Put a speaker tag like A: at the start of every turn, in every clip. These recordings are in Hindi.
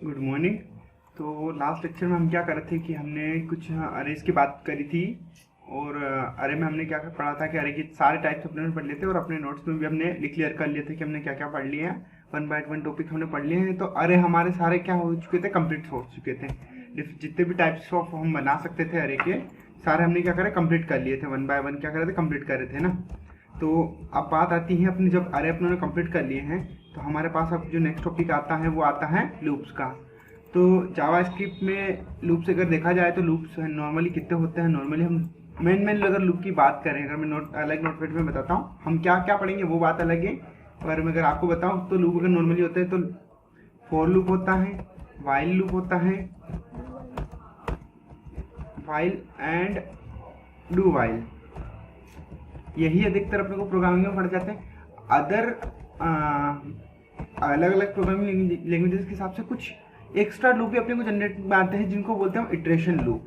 A: Good morning. तो लास्ट लेक्चर में हम क्या कर रहे थे कि हमने कुछ अरेज की बात करी थी और अरे में हमने क्या पढ़ा था कि अरे के सारे टाइप्स अपने पढ़ लिए थे और अपने नोट्स में भी हमने क्लियर कर लिए थे कि हमने क्या क्या पढ़ लिए हैं। वन बाय वन टॉपिक हमने पढ़ लिए हैं। तो अरे हमारे सारे क्या हो चुके थे, कंप्लीट हो चुके थे। जितने भी टाइप्स ऑफ हम बना सकते थे अरे के सारे हमने क्या करा, कंप्लीट कर लिए थे। वन बाय वन क्या कर रहे थे, कंप्लीट कर रहे थे ना। तो अब बात आती है अपनी, जब अरे अपने कंप्लीट कर लिए हैं तो हमारे पास अब जो नेक्स्ट टॉपिक आता है वो आता है लूप्स का। तो जावास्क्रिप्ट में लूप्स अगर देखा जाए तो लूप्स नॉर्मली कितने होते हैं, नॉर्मली हम मेन अगर लूप की बात करें, अगर मैं अलग नोटपैड में बताता हूँ हम क्या क्या पढ़ेंगे वो बात अलग है। पर मैं अगर आपको बताऊँ तो लूप अगर नॉर्मली होते हैं तो फॉर लूप होता है, वाइल लूप होता है, वाइल एंड डू वाइल, यही अधिकतर अपने को प्रोग्रामिंग में पढ़ जाते हैं। अदर अलग अलग प्रोग्रामिंग लैंग्वेजेस के हिसाब से कुछ एक्स्ट्रा लूप भी अपने को जनरेट में आते हैं जिनको बोलते हैं इटरेशन लूप।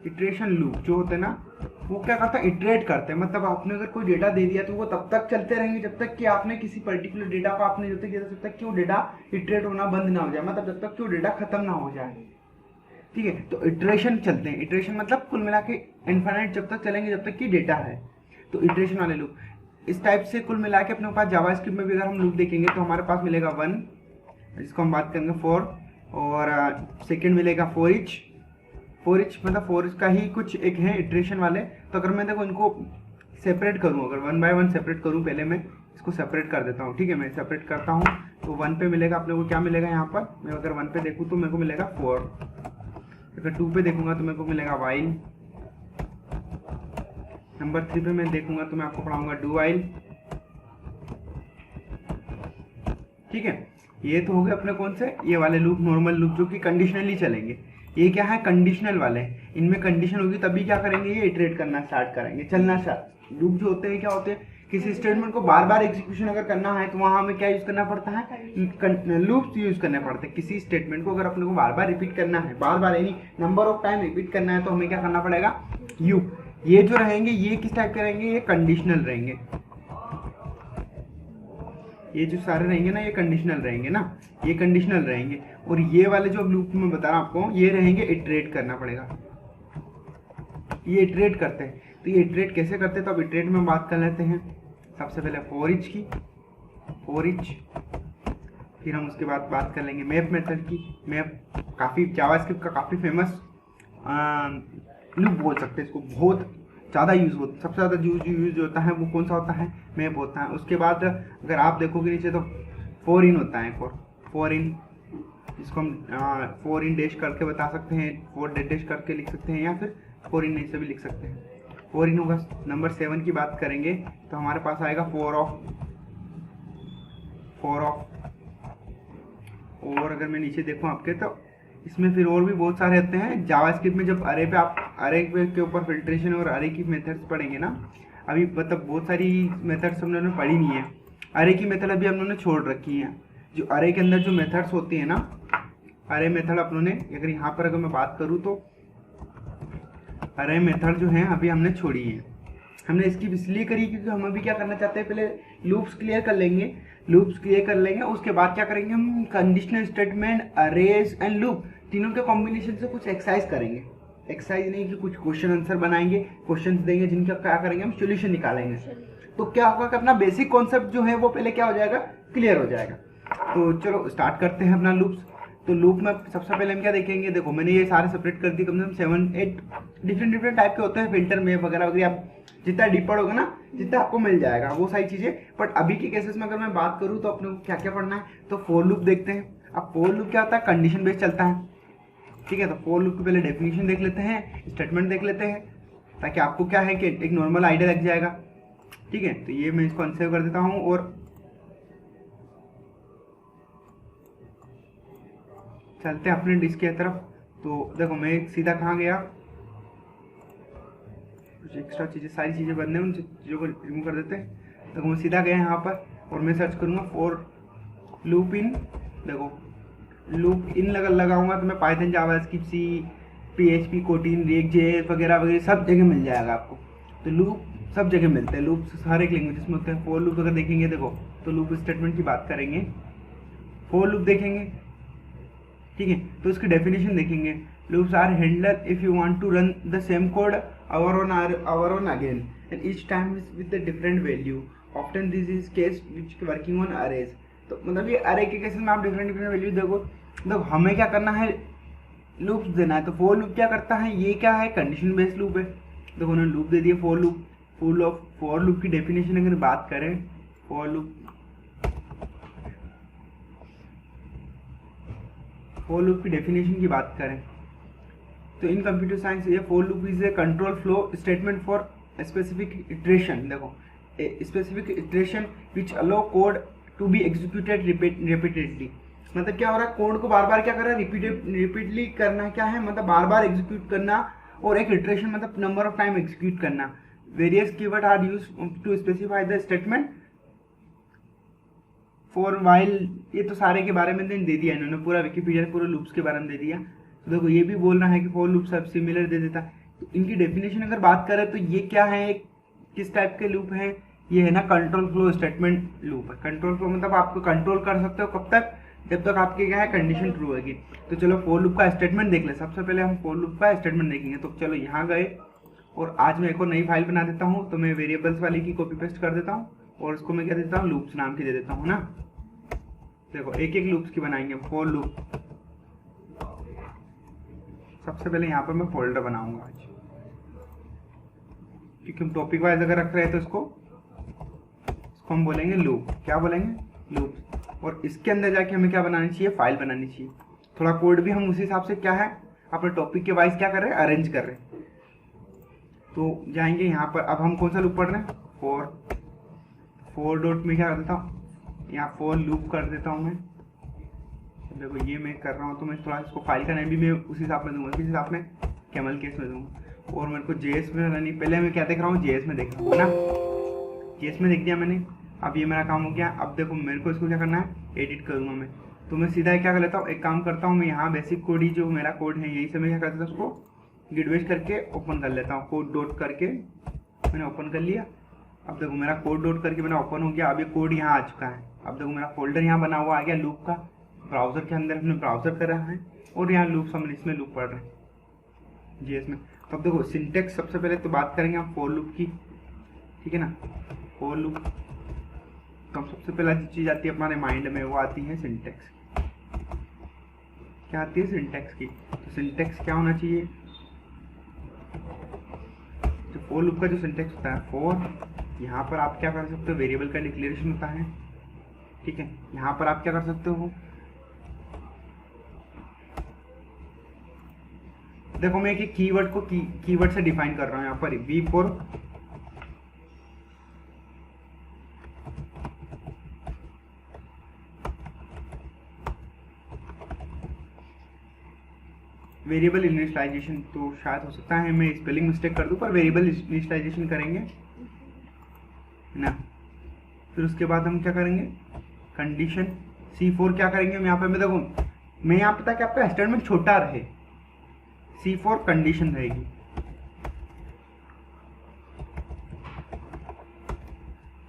A: इटरेशन लूप जो होते हैं ना वो क्या करता है, इटरेट करते हैं। मतलब आपने अगर कोई डेटा दे दिया तो वो तब तक चलते रहेंगे जब तक कि आपने किसी पर्टिकुलर डेटा को आपने जब तक कि वो डेटा इटरेट होना बंद ना हो जाए, मतलब जब तक कि वो डेटा खत्म ना हो जाए। ठीक है, तो इटरेशन चलते हैं। इटरेशन मतलब कुल मिला के इनफाइनाइट जब तक चलेंगे जब तक कि डेटा है, तो इटरेशन वाले लूप इस टाइप से कुल मिला के अपने पास जावास्क्रिप्ट में भी अगर हम लूप देखेंगे तो हमारे पास मिलेगा 1, जिसको हम बात करेंगे 4, और सेकंड मिलेगा 4 इच मतलब 4 इच का ही कुछ एक है इटरेशन वाले। तो अगर मैं देखो इनको सेपरेट करूँ, अगर 1 बाय 1 सेपरेट करूँ, पहले मैं इसको सेपरेट कर देता हूँ। ठीक है, मैं सेपरेट करता हूँ तो 1 पे मिलेगा अपने को क्या मिलेगा, यहाँ पर मैं अगर 1 पे देखूँ तो मेरे को मिलेगा 4, अगर 2 पे देखूंगा तो मेरे को मिलेगा वाइल, नंबर 3 पे मैं देखूंगा तो मैं आपको पढ़ाऊंगा डू वाइल। ठीक है, ये तो हो गए अपने कौन से, ये वाले लूप, नॉर्मल लूप जो कि कंडीशनली चलेंगे। ये क्या है, कंडीशनल वाले, इनमें कंडीशन होगी तभी क्या करेंगे, ये इटरेट करना स्टार्ट करेंगे, चलना स्टार्ट। लूप जो होते हैं क्या होते हैं, किसी स्टेटमेंट को बार बार एग्जीक्यूशन अगर करना है तो वहां हमें क्या यूज करना पड़ता है, लूप्स यूज करने पड़ते हैं। किसी स्टेटमेंट को अगर अपने को बार बार रिपीट करना है, बार बार यानी नंबर ऑफ टाइम रिपीट करना है, तो हमें क्या करना पड़ेगा, लूप। ये जो रहेंगे ये किस टाइप के रहेंगे, ये कंडीशनल रहेंगे। ये जो सारे रहेंगे ना ये कंडीशनल रहेंगे ना, ये कंडीशनल रहेंगे। और ये वाले जो लूप में बता रहा हूं आपको, ये रहेंगे इटरेट करना पड़ेगा, ये इटरेट करते हैं। तो ये इटरेट कैसे करते हैं, तो अब इटरेट में बात कर लेते हैं। सबसे पहले 4 इच की, 4 इच, फिर हम उसके बाद बात कर लेंगे मैप मेथड की। मैप काफ़ी जावास्क्रिप्ट का काफ़ी फेमस लूप बोल सकते हैं इसको, बहुत ज़्यादा यूज़ होता, सबसे ज़्यादा यूज होता है वो कौन सा होता है, मैप होता है। उसके बाद अगर आप देखोगे नीचे तो 4 इन होता है, 4 इन, जिसको हम 4 इन डैश करके बता सकते हैं, 4 डैश करके लिख सकते हैं, या फिर 4 इन ऐसे भी लिख सकते हैं। 4 इन होगा। नंबर 7 की बात करेंगे तो हमारे पास आएगा 4 ऑफ। और अगर मैं नीचे देखूँ आपके तो इसमें फिर और भी बहुत सारे होते हैं जावास्क्रिप्ट में। जब अरे पे आप अरे के ऊपर फिल्ट्रेशन और अरे की मेथड्स पढ़ेंगे ना, अभी मतलब बहुत सारी मेथड्स हम लोगों ने पढ़ी नहीं है। अरे की मेथड अभी हम लोगों ने छोड़ रखी है। जो अरे के अंदर जो मेथड्स होती है ना, अरे मेथड अपनों ने, अगर यहाँ पर अगर मैं बात करूँ तो अरे मेथड जो है अभी हमने छोड़ी है। हमने इसकी इसलिए करी क्योंकि हम अभी क्या करना चाहते हैं, पहले लूप्स क्लियर कर लेंगे। लूप्स क्लियर कर लेंगे उसके बाद क्या करेंगे, हम conditional statement, arrays and loop तीनों के कॉम्बिनेशन से कुछ एक्सरसाइज करेंगे। एक्सरसाइज नहीं कि कुछ क्वेश्चन आंसर बनाएंगे, क्वेश्चन देंगे जिनका क्या करेंगे, हम सोल्यूशन निकालेंगे। तो क्या होगा कि अपना बेसिक कॉन्सेप्ट जो है वो पहले क्या हो जाएगा, क्लियर हो जाएगा। तो चलो स्टार्ट करते हैं अपना लूप्स। तो लूप में सबसे पहले हम क्या देखेंगे, देखो मैंने ये सारे सेपरेट कर दिए, कम से कम 7-8 डिफरेंट टाइप के होते हैं, फिल्टर मैप वगैरह वगैरह। आप जितना डीपर होगा ना, जितना आपको मिल जाएगा वो सारी चीजें। बट अभी के केसेस में अगर मैं बात करूँ तो अपने को क्या क्या पढ़ना है, तो फॉर लूप देखते हैं। अब फॉर लूप क्या होता है, कंडीशन बेस्ड चलता है। ठीक है, तो फॉर लूप की पहले डेफिनेशन देख लेते हैं, स्टेटमेंट देख लेते हैं, ताकि आपको क्या है कि एक नॉर्मल आइडिया लग जाएगा। ठीक है, तो ये मैं इसको अनसेव कर देता हूँ और चलते हैं अपने डिस्क की तरफ। तो देखो मैं सीधा कहाँ गया, कुछ एक्स्ट्रा चीज़ें, सारी चीज़ें बंद हैं, उन चीज़ों को रिमूव कर देते हैं। देखो मैं सीधा गया यहाँ पर और मैं सर्च करूँगा फॉर लूप इन। देखो लूप इन लगाऊंगा तो मैं पाइथन, जावास्क्रिप्ट, सी, PHP, कोटिन, रिएक्ट.जेएस वगैरह वगैरह सब जगह मिल जाएगा आपको। तो लूप सब जगह मिलते हैं लूप्स, हर एक लैंग्वेजेस में होते हैं। फॉर लूप अगर देखेंगे देखो तो लूप स्टेटमेंट की बात करेंगे, फॉर लूप देखेंगे, ठीक है, तो इसकी डेफिनेशन देखेंगे। Loops are handler if you want to run the same code our on again and each time is with a different value, often this is case which working on arrays। तो मतलब ये अरे के केसेस में आप डिफरेंट वैल्यू देखो हमें क्या करना है, लूप्स देना है। तो फॉर लूप क्या करता है, ये क्या है, कंडीशन बेस्ड लूप है। देखो उन्होंने लूप दे दिया फॉर लूप। फॉर लूप की डेफिनेशन अगर बात करें, फॉर लूप की डेफिनेशन की बात करें तो इन कंप्यूटर साइंस ये for loop is a control flow statement for specific iteration. देखो specific iteration which allow code to be executed repeatedly. मतलब क्या हो रहा है, कोड को बार बार क्या कर रहा है, रिपीटली करना क्या है, मतलब बार बार एग्जीक्यूट करना, और एक इटरेशन मतलब नंबर ऑफ टाइम एग्जीक्यूट करना। Various keyword are use to specify the statement for while. ये तो सारे के बारे में दे दिया इन्होंने, पूरा विकिपीडिया पूरे लूप्स के बारे में दे दिया। तो देखो ये भी बोलना है कि फॉर लूप सब सिमिलर दे देता है। तो इनकी डेफिनेशन अगर बात करें तो ये क्या है, किस टाइप के लूप है, ये है ना कंट्रोल फ्लो स्टेटमेंट लूप है। कंट्रोल फ्लो मतलब आपको कंट्रोल कर सकते हो कब तक, जब तक आपके क्या है कंडीशन ट्रू होगी। तो चलो फॉर लूप का स्टेटमेंट देख ले। सबसे पहले हम फॉर लूप का स्टेटमेंट देखेंगे। तो चलो यहाँ गए और आज मैं एक और नई फाइल बना देता हूँ। तो मैं वेरिएबल्स वाली की कॉपी पेस्ट कर देता हूँ और उसको मैं क्या देता हूँ, लूप्स नाम की दे देता हूँ ना। देखो एक एक लूप्स की बनाएंगे फॉर लूप। सबसे पहले यहाँ पर मैं फोल्डर बनाऊंगा आज, क्योंकि हम टॉपिक वाइज अगर रख रहे हैं तो इसको हम बोलेंगे लूप। क्या बोलेंगे, लूप। और इसके अंदर जाके हमें क्या बनानी चाहिए, फाइल बनानी चाहिए। थोड़ा कोड भी हम उसी हिसाब से क्या है अपने टॉपिक के वाइज क्या कर रहे हैं, अरेंज कर रहे हैं। तो जाएंगे यहाँ पर। अब हम कौन सा लूप पढ़ रहे हैं, फोर डॉट में क्या कर देता हूँ, यहाँ फॉर लूप कर देता हूँ मैं। देखो ये मैं कर रहा हूँ, तो मैं थोड़ा इसको फाइल का नेम भी मैं उसी हिसाब में दूंगा, किस हिसाब में, कैमल केस में दूंगा। और मेरे को जेएस में नहीं, पहले मैं क्या देख रहा हूँ, जेएस में देख रहा हूँ ना। जेएस में देख दिया मैंने। अब ये मेरा काम हो गया। अब देखो मेरे को इसको क्या करना है, एडिट करूँगा मैं। तो मैं सीधा क्या कर लेता हूँ, एक काम करता हूँ मैं, यहाँ बेसिक कोड ही जो मेरा कोड है यही से मैं क्या करता हूँ, उसको गिट बेस्ट करके ओपन कर लेता हूँ। कोड डॉट करके मैंने ओपन कर लिया। अब देखो मेरा कोड डॉट करके मेरा ओपन हो गया। अब ये कोड यहाँ आ चुका है। अब देखो मेरा फोल्डर यहाँ बना हुआ आ गया लूप का। ब्राउजर के अंदर हमने ब्राउजर कर रहा है और यहाँ लूप हम इसमें लूप पढ़ रहे हैं जीएस में। तो अब देखो सिंटेक्स सबसे पहले तो बात करेंगे हम फॉर लूप की, ठीक है ना। फॉर लूप तो सबसे पहला जो चीज़ आती है हमारे माइंड में वो आती है सिंटेक्स। क्या आती है, सिंटेक्स की। तो सिंटेक्स क्या होना चाहिए, तो फॉर लूप का जो सिंटेक्स होता है, फॉर यहाँ पर आप क्या कर सकते हो, वेरिएबल का डिक्लेरेशन होता है, ठीक है। यहाँ पर आप क्या कर सकते हो, देखो मैं एक कीवर्ड को कीवर्ड से डिफाइन कर रहा हूँ यहाँ पर, वी फॉर वेरिएबल इनिशियलाइजेशन। तो शायद हो सकता है मैं स्पेलिंग मिस्टेक कर दूं, पर वेरिएबल इनिशियलाइजेशन करेंगे ना। फिर उसके बाद हम क्या करेंगे, कंडीशन C4 क्या करेंगे हम यहाँ पे, मैं देखो मैं यहाँ पे ताकि आपका स्टेटमेंट छोटा रहे, C4 कंडीशन रहेगी।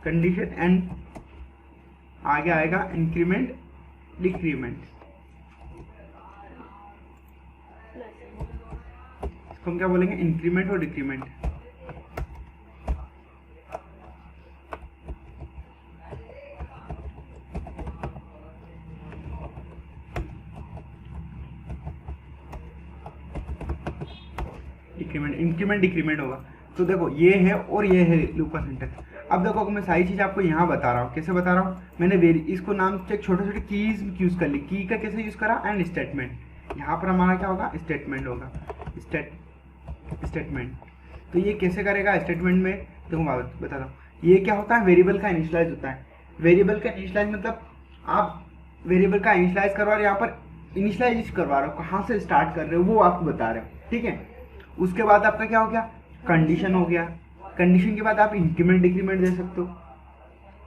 A: कंडीशन एंड आगे आएगा इंक्रीमेंट डिक्रीमेंट। इसको हम क्या बोलेंगे, इंक्रीमेंट और डिक्रीमेंट। इंक्रीमेंट डिक्रीमेंट होगा। तो देखो ये है और ये है लूप का सिंटेक्स। अब देखो मैं सारी चीज़ आपको यहाँ बता रहा हूँ, कैसे बता रहा हूँ, मैंने इसको नाम से छोटे छोटे कीज यूज़ कर ली। की का कैसे यूज़ करा, एंड स्टेटमेंट। यहाँ पर हमारा क्या होगा, स्टेटमेंट होगा, स्टेटमेंट। तो ये कैसे करेगा स्टेटमेंट में, देखो मैं बताता हूँ। ये क्या होता है, वेरिएबल का इनिशियलाइज होता है। वेरिएबल का इनिशियलाइज मतलब आप वेरिएबल का इनिशियलाइज करवा रहे हो, यहाँ पर इनिशियलाइज करवा रहे हो, कहाँ से स्टार्ट कर रहे हो वो आपको बता रहे हो, ठीक है। उसके बाद आपका क्या हो गया, कंडीशन हो गया। कंडीशन के बाद आप इंक्रीमेंट डिक्रीमेंट दे सकते हो,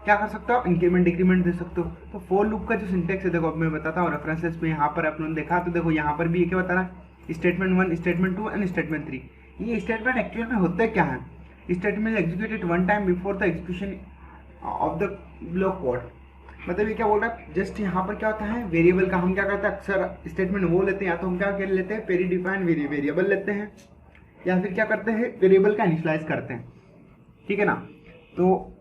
A: क्या कर सकते हो, इंक्रीमेंट डिक्रीमेंट दे सकते हो। तो फॉर लूप का जो सिंटेक्स है, देखो अब मैं बताता हूँ रेफरेंसेस में। यहाँ पर आपने देखा तो देखो यहाँ पर भी ये क्या बता रहा है, स्टेटमेंट 1, स्टेटमेंट 2 एंड स्टेटमेंट 3। ये स्टेटमेंट एक्चुअल में होते क्या है, statement executed one time before the execution of the block code. मतलब ये क्या बोल रहा है, जस्ट यहाँ पर क्या होता है, वेरिएबल का हम क्या करते हैं, अक्सर स्टेटमेंट वो लेते हैं, या तो हम क्या कर लेते हैं प्री डिफाइंड वेरिएबल लेते हैं, या फिर क्या करते हैं वेरिएबल का इनिशियलाइज करते हैं, ठीक है ना। तो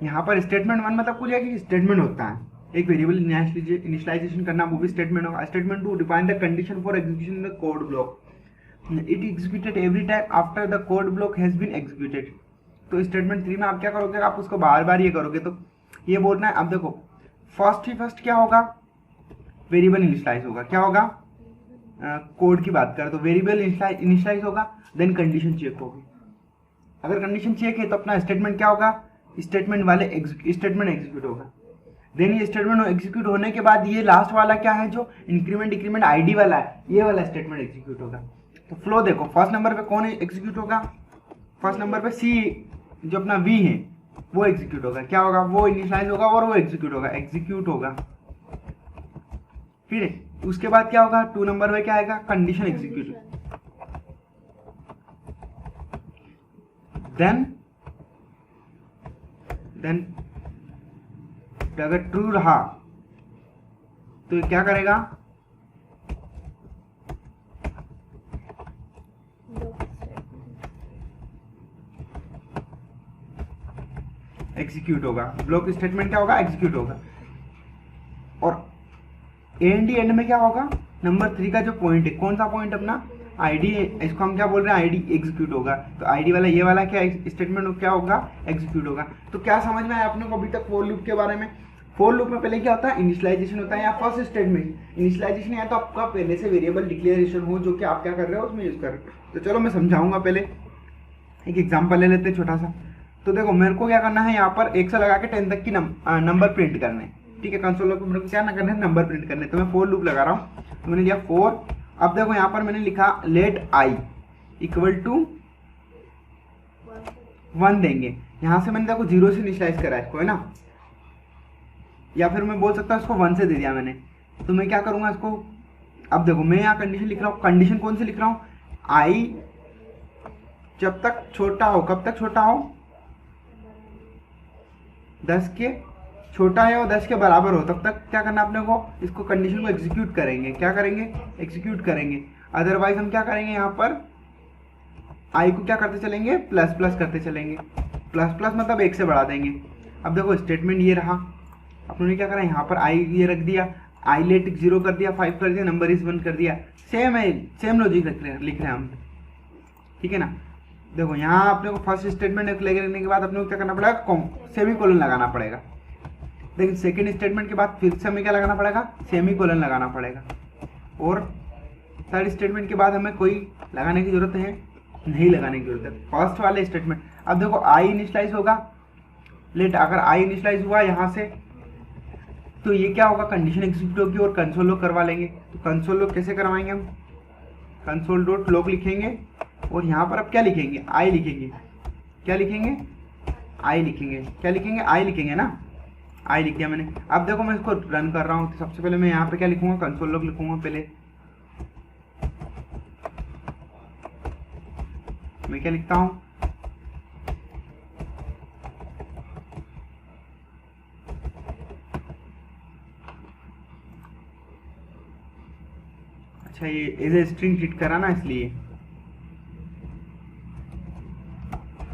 A: यहाँ पर स्टेटमेंट वन मतलब कुछ है कि स्टेटमेंट होता है एक वेरिएबल इनिशियलाइजेशन करना, वो भी स्टेटमेंट होगा। Statement to define the condition for execution the code block, it executed every time after the code block has been executed. तो स्टेटमेंट थ्री में आप क्या करोगे, आप उसको बार बार ये करोगे, तो ये बोलना है। अब देखो फर्स्ट क्या होगा, वेरिएबल इनिशियलाइज होगा, क्या होगा, कोड की बात करें तो वेरिएबल इनिशियलाइज होगा, देन कंडीशन चेक होगी। अगर कंडीशन चेक है तो अपना स्टेटमेंट क्या होगा, स्टेटमेंट स्टेटमेंट एग्जीक्यूट होगा। देन ये स्टेटमेंट एग्जीक्यूट होने के बाद ये लास्ट वाला क्या है, जो इंक्रीमेंट डिक्रीमेंट आईडी वाला है, ये वाला स्टेटमेंट एग्जीक्यूट होगा। तो फ्लो देखो, फर्स्ट नंबर पे कौन एग्जीक्यूट होगा, फर्स्ट नंबर पे सी जो अपना वी है वो एग्जीक्यूट होगा, क्या होगा, वो इनिशियलाइज होगा और वो एग्जीक्यूट होगा। फिर उसके बाद क्या होगा, 2 नंबर में क्या आएगा, कंडीशन एग्जीक्यूट। देन अगर ट्रू रहा तो ये क्या करेगा, एग्जीक्यूट होगा। ब्लॉक स्टेटमेंट क्या होगा, एग्जीक्यूट होगा। और एंड में क्या होगा, नंबर 3 का जो पॉइंट है, कौन सा पॉइंट अपना आईडी, इसको हम क्या बोल रहे हैं, आईडी एग्जीक्यूट होगा। तो आईडी वाला ये वाला क्या स्टेटमेंट क्या होगा, एग्जीक्यूट होगा। तो क्या समझ में आया अपने को अभी तक फॉर लूप के बारे में। फॉर लूप में पहले क्या होता है, इनिशियलाइजेशन होता है, या फर्स्ट स्टेटमेंट इनिशियलाइजेशन, या तो आपका पहले से वेरिएबल डिक्लेरेशन हो जो कि आप क्या कर रहे हो उसमें यूज कर रहे हो। तो चलो मैं समझाऊंगा, पहले एक एग्जाम्पल ले लेते हैं छोटा सा। तो देखो मेरे को क्या करना है, यहाँ पर 1 से लगा के 10 तक की नंबर प्रिंट करने, ठीक है। कंसोल को मेरे को क्या ना करना है, नंबर प्रिंट करने। तो मैं फॉर लूप लगा रहा हूँ, तो मैंने लिया 4। अब देखो यहाँ पर मैंने लिखा लेट आई इक्वल टू 1 देंगे। यहाँ से मैंने देखो 0 से इनिशियलाइज करा है इसको, है ना, या फिर मैं बोल सकता हूँ इसको 1 से दे दिया मैंने। तो मैं क्या करूँगा इसको, अब देखो मैं यहाँ कंडीशन लिख रहा हूँ, कंडीशन कौन सी लिख रहा हूँ, आई जब तक छोटा हो, कब तक छोटा हो, 10 के छोटा है और 10 के बराबर हो, तब तक क्या करना अपने को, इसको कंडीशन को एग्जीक्यूट करेंगे। क्या करेंगे, एग्जीक्यूट करेंगे। अदरवाइज हम क्या करेंगे, यहाँ पर आई को क्या करते चलेंगे, प्लस प्लस करते चलेंगे। प्लस प्लस मतलब 1 से बढ़ा देंगे। अब देखो स्टेटमेंट ये रहा, अपने क्या करा, यहाँ पर आई ये रख दिया, आई लेट 0 कर दिया, 5 कर दिया, नंबर इज 1 कर दिया। सेम है, सेम लॉजिक लिख रहे हैं हम, ठीक है ना। देखो यहाँ अपने को फर्स्ट स्टेटमेंट लेने के बाद अपने को क्या करना पड़ेगा, सेमी कोलन लगाना पड़ेगा। लेकिन सेकेंड स्टेटमेंट के बाद फिर से हमें क्या लगाना पड़ेगा, सेमी कोलन लगाना पड़ेगा। और थर्ड स्टेटमेंट के बाद हमें कोई लगाने की जरूरत है, नहीं लगाने की जरूरत है, फर्स्ट वाले स्टेटमेंट। अब देखो आई इनिशियलाइज होगा, लेट अगर आई इनिशियलाइज हुआ यहाँ से, तो ये क्या होगा, कंडीशन एग्जीक्यूट होगी और कंसोल लॉग करवा लेंगे। तो कंसोल लॉग कैसे करवाएंगे हम, कंसोल डॉट लॉग लिखेंगे और यहाँ पर अब क्या लिखेंगे, आई लिखेंगे। क्या लिखेंगे, आई लिखेंगे। क्या लिखेंगे, आई लिखेंगे ना, आई लिख दिया मैंने। अब देखो मैं इसको रन कर रहा हूँ, तो सबसे पहले मैं यहाँ पे क्या लिखूंगा, कंसोल लॉग लिखूंगा। पहले मैं क्या लिखता हूँ, अच्छा ये एज ए स्ट्रिंग ट्रीट करा ना, इसलिए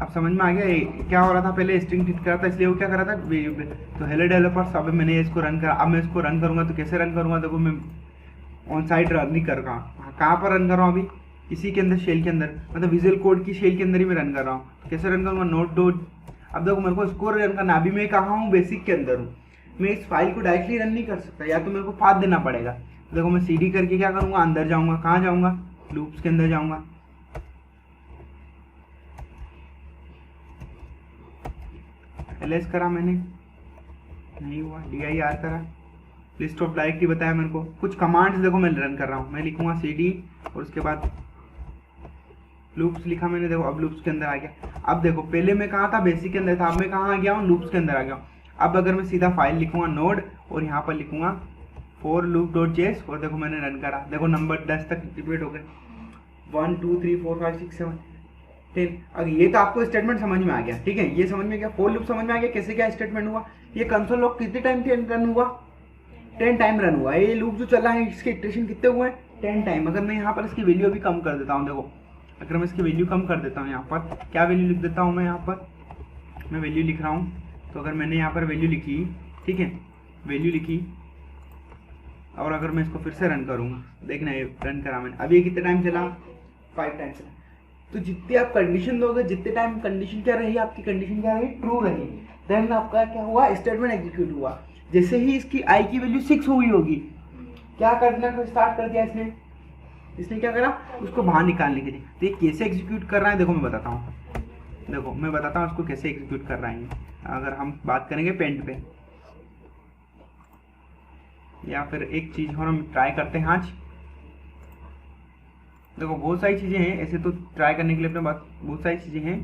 A: अब समझ में आ गया ये क्या हो रहा था। पहले स्ट्रिंग ट्रीट करा था, इसलिए वो क्या करा था वेरिएबल। तो हेलो डेवलपर्स, अब मैंने इसको रन करा। अब मैं इसको रन करूंगा तो कैसे रन करूंगा, देखो मैं ऑन साइट रन नहीं कर रहा हूँ, कहाँ पर रन कर रहा हूँ अभी, इसी के अंदर, शेल के अंदर, मतलब विजुअल कोड की शेल के अंदर ही मैं रन कर रहा हूँ। तो कैसे रन करूँगा, नोट डॉट। अब देखो मेरे को इसको रन करना, अभी मैं कहाँ हूँ, बेसिक के अंदर हूँ। मैं इस फाइल को डायरेक्टली रन नहीं कर सकता, या तो मेरे को पाथ देना पड़ेगा। देखो मैं CD करके क्या करूँगा, अंदर जाऊँगा, कहाँ जाऊँगा, लूप्स के अंदर जाऊँगा। ls करा मैंने, नहीं हुआ, dir करा, लिस्ट ऑफ डायरेक्टरी बताया मेरे को। कुछ कमांड्स देखो मैं रन कर रहा हूँ, मैं लिखूंगा CD और उसके बाद लूप्स लिखा मैंने। देखो अब लूप्स के अंदर आ गया। अब देखो पहले मैं कहाँ था, बेसिक के अंदर था, अब मैं कहाँ आ गया हूँ, लूप्स के अंदर आ गया हूँ। अब अगर मैं सीधा फाइल लिखूंगा नोड और यहाँ पर लिखूंगा for loop डॉट जेएस, और देखो मैंने रन करा, देखो नंबर 10 तक रिपीट हो गए, 1 2 3 4 5 6 7। 10। अगर ये तो आपको स्टेटमेंट समझ में आ गया, ठीक है, ये समझ में गया, फॉर लूप समझ में आ गया कैसे क्या स्टेटमेंट हुआ। ये कंसोल लॉग कितने टाइम रन हुआ, 10 टाइम रन हुआ। ये लूप जो चला है इसके इटरेशन कितने हुए हैं, 10 टाइम। अगर मैं यहाँ पर इसकी वैल्यू अभी कम कर देता हूँ, देखो अगर मैं इसकी वैल्यू कम कर देता हूँ, यहाँ पर क्या वैल्यू लिख देता हूँ मैं, यहाँ पर मैं वैल्यू लिख रहा हूँ। तो अगर मैंने यहाँ पर वैल्यू लिखी, ठीक है, वैल्यू लिखी, और अगर मैं इसको फिर से रन करूँगा, देखना ये रन करा मैंने, अभी ये कितने टाइम चला, 5 टाइम चला। तो जितने आप कंडीशन दोगे, जितने टाइम कंडीशन क्या रही, आपकी कंडीशन क्या रही, ट्रू रही, देन आपका क्या हुआ, स्टेटमेंट एग्जीक्यूट हुआ। जैसे ही इसकी आई की वैल्यू 6 हुई होगी, क्या करना स्टार्ट कर दिया इसने क्या करा, उसको बाहर निकालने के लिए। तो ये कैसे एग्जीक्यूट कर रहा है, देखो मैं बताता हूँ, देखो मैं बताता हूँ उसको कैसे एग्जीक्यूट कर रहा है। अगर हम बात करेंगे पेंट पे, या फिर एक चीज और हम ट्राई करते हैं आज। देखो बहुत सारी चीजें हैं ऐसे तो ट्राई करने के लिए, अपने पास बहुत सारी चीजें हैं।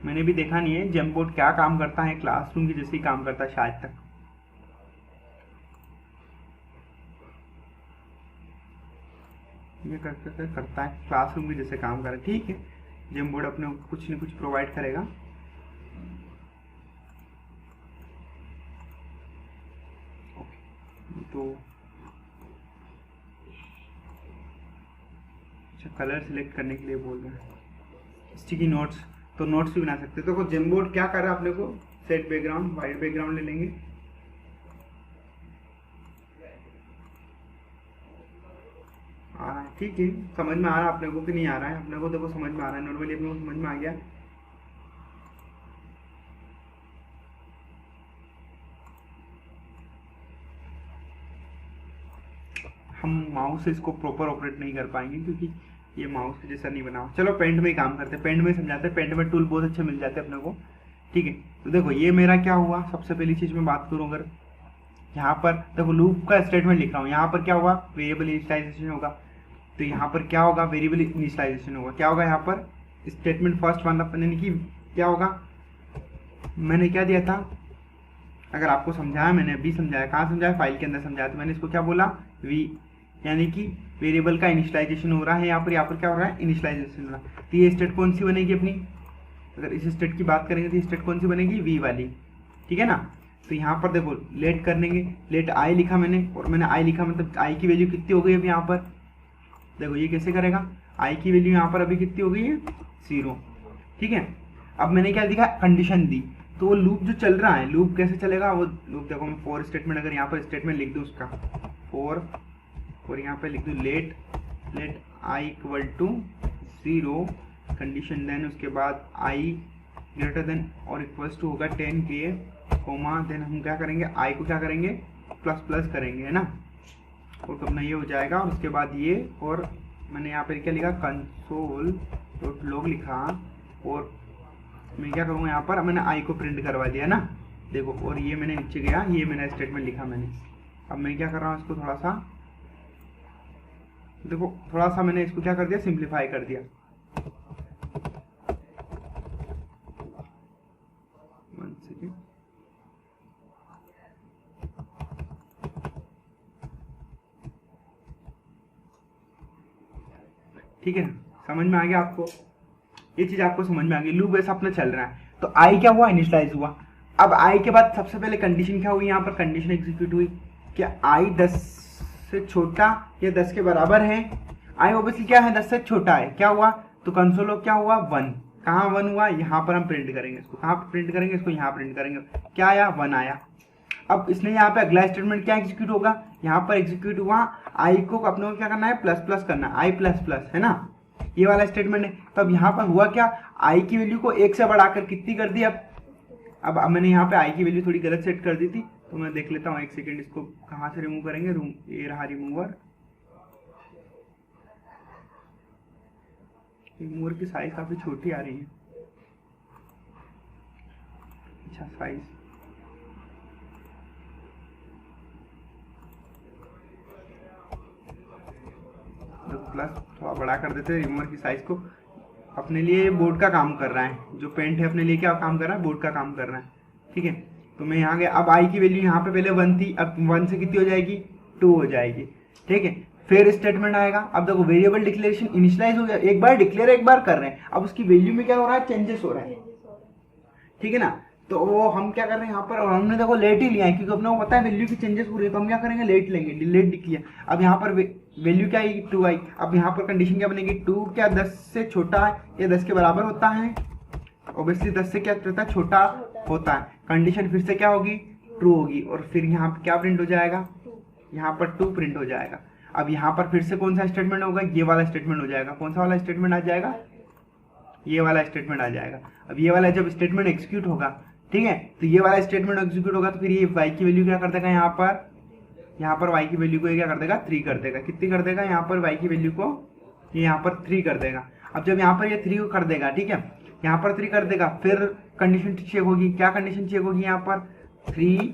A: मैंने भी देखा नहीं है जेमबोर्ड क्या काम करता है, क्लासरूम की जैसे ही काम करता है शायद तक। ये करता है क्लासरूम की जैसे काम करे, ठीक है, जेमबोर्ड अपने कुछ न कुछ प्रोवाइड करेगा। तो अच्छा, कलर सिलेक्ट करने के लिए बोल रहे हैं, स्टिकी नोट्स, तो नोट्स भी बना सकते हैं। तो जेमबोर्ड क्या कर रहा है अपने को, सेट बैकग्राउंड, वाइट बैकग्राउंड ले लेंगे, आ रहा है, ठीक है, समझ में आ रहा है अपने को कि नहीं आ रहा है, अपने को देखो समझ में आ रहा है, नॉर्मली अपने को समझ में आ गया। हम माउस से इसको प्रॉपर ऑपरेट नहीं कर पाएंगे क्योंकि ये माउस के जैसा नहीं बना। चलो पेंट में ही काम करते हैं, पेंट में समझाते हैं, पेंट में टूल बहुत अच्छे मिल जाते हैं अपने को, ठीक है। तो देखो ये मेरा क्या हुआ, सबसे पहली चीज मैं बात करूँ, अगर यहाँ पर देखो लूप का स्टेटमेंट लिख रहा हूँ, यहाँ पर क्या हुआ, वेरिएबल इनिशियलाइजेशन होगा। तो यहाँ पर क्या होगा, वेरिएबल इनिशियलाइजेशन होगा, क्या होगा यहाँ पर स्टेटमेंट फर्स्ट वन, यानी कि क्या होगा, मैंने क्या दिया था, अगर आपको समझाया, मैंने अभी समझाया, कहाँ समझाया, फाइल के अंदर समझाया। तो मैंने इसको क्या बोला, वी, यानी कि वेरिएबल का इनिशियलाइजेशन हो रहा है, यहाँ पर क्या हो रहा है, इनिशियलाइजेशन हो रहा है। तो ये स्टेट कौन सी बनेगी अपनी, अगर इस स्टेट की बात करेंगे तो स्टेट कौन सी बनेगी, वी वाली, ठीक है ना। तो यहाँ पर देखो लेट करेंगे, लेट आई लिखा मैंने, और मैंने आई लिखा मतलब आई की वैल्यू कितनी हो गई अभी यहाँ पर, देखो ये कैसे करेगा, आई की वैल्यू यहाँ पर अभी कितनी हो गई है, 0, ठीक है। अब मैंने क्या दिखा, कंडीशन दी, तो वो लूप जो चल रहा है, लूप कैसे चलेगा वो लूप, देखो मैं फॉर स्टेटमेंट, अगर यहाँ पर स्टेटमेंट लिख दूँ उसका फॉर, और यहाँ पर लिख दूँ let I equal to 0 condition, then उसके बाद आई ग्रेटर देन और इक्वल्स टू होगा 10 के कोमा, देन हम क्या करेंगे, आई को क्या करेंगे, प्लस प्लस करेंगे, है ना, और अपना ये हो जाएगा। और उसके बाद ये, और मैंने यहाँ पर क्या लिखा, कंसोल डॉट लॉग लिखा, और मैं क्या करूँगा, यहाँ पर मैंने आई को प्रिंट करवा दिया ना, देखो, और ये मैंने नीचे गया, ये मैंने स्टेटमेंट लिखा मैंने। अब मैं क्या कर रहा हूँ, इसको थोड़ा सा देखो, थोड़ा सा मैंने इसको क्या कर दिया, सिंप्लीफाई कर दिया। ठीक है ना, समझ में आ गया आपको, ये चीज आपको समझ में आ गई, लूप ऐसा अपना चल रहा है। तो आई क्या हुआ, इनिशियलाइज हुआ। अब आई के बाद सबसे पहले कंडीशन क्या हुई, यहाँ पर कंडीशन एग्जीक्यूट हुई, क्या आई 10 से छोटा या 10 के बराबर है, आई ऑब्वियसली क्या है, 10 से छोटा है, क्या हुआ, तो कंसोल क्या हुआ, 1, कहाँ 1 हुआ, यहाँ पर हम प्रिंट करेंगे इसको, कहाँ प्रिंट करेंगे इसको, यहाँ प्रिंट करेंगे, क्या आया, 1 आया। अब इसने यहाँ पे अगला स्टेटमेंट क्या एग्जीक्यूट होगा, यहाँ पर एग्जीक्यूट हुआ, आई को अपने को क्या करना है, प्लस प्लस करना है, आई प्लस प्लस, है ना, ये वाला स्टेटमेंट है। तो अब यहाँ पर हुआ क्या, आई की वैल्यू को 1 से बढ़ाकर कितनी कर दी, अब मैंने यहाँ पे आई की वैल्यू थोड़ी गलत सेट कर दी थी, तो मैं देख लेता हूँ, एक सेकेंड, इसको कहाँ से रिमूव करेंगे, ये रहा रिमूवर, रिमूवर की साइज काफी छोटी आ रही है, अच्छा साइज, तो प्लस थोड़ा बड़ा कर देते हैं रिमूवर की साइज को, अपने लिए बोर्ड का काम कर रहा है, जो पेंट है अपने लिए क्या काम कर रहा है, बोर्ड का काम कर रहा है। ठीक है, तो मैं यहाँ गया, अब आई की वैल्यू यहाँ पे पहले 1 थी, अब 1 से कितनी हो जाएगी, 2 हो जाएगी। ठीक है, फिर स्टेटमेंट आएगा। अब देखो वेरिएबल डिक्लेरेशन इनिशियलाइज हो गया, एक बार डिक्लेयर एक बार कर रहे हैं, अब उसकी वैल्यू में क्या हो रहा है, चेंजेस हो रहा है। ठीक है ना, तो वो हम क्या कर रहे हैं यहाँ पर, और हमने देखो लेट ही लिया है क्योंकि अपने को पता है वैल्यू की चेंजेस हो रही है, तो हम क्या करेंगे, लेट लेंगे, लेट लिख लिया। अब यहाँ पर वैल्यू क्या आएगी, 2 आई। अब यहाँ पर कंडीशन क्या बनेगी, 2 क्या 10 से छोटा है या 10 के बराबर होता है, ऑब्वियसली 10 से क्या होता है, छोटा होता है। कंडीशन फिर से क्या होगी, ट्रू होगी, और फिर यहाँ पर क्या प्रिंट हो जाएगा, यहाँ पर 2 प्रिंट हो जाएगा। अब यहाँ पर फिर से कौन सा स्टेटमेंट होगा, ये वाला स्टेटमेंट हो जाएगा। कौन सा वाला स्टेटमेंट आ जाएगा, ये वाला स्टेटमेंट आ जाएगा। अब ये वाला जब स्टेटमेंट एग्जीक्यूट होगा, ठीक है, तो ये वाला स्टेटमेंट एग्जीक्यूट होगा, तो फिर ये y की वैल्यू क्या कर देगा, यहाँ पर y की वैल्यू को क्या कर देगा, 3 कर देगा। कितनी कर देगा, यहाँ पर y की वैल्यू को ये यहाँ पर 3 कर देगा। अब जब यहाँ पर ये 3 को कर देगा, ठीक है, यहाँ पर 3 कर देगा, फिर कंडीशन चेक होगी। क्या कंडीशन चेक होगी, यहाँ पर 3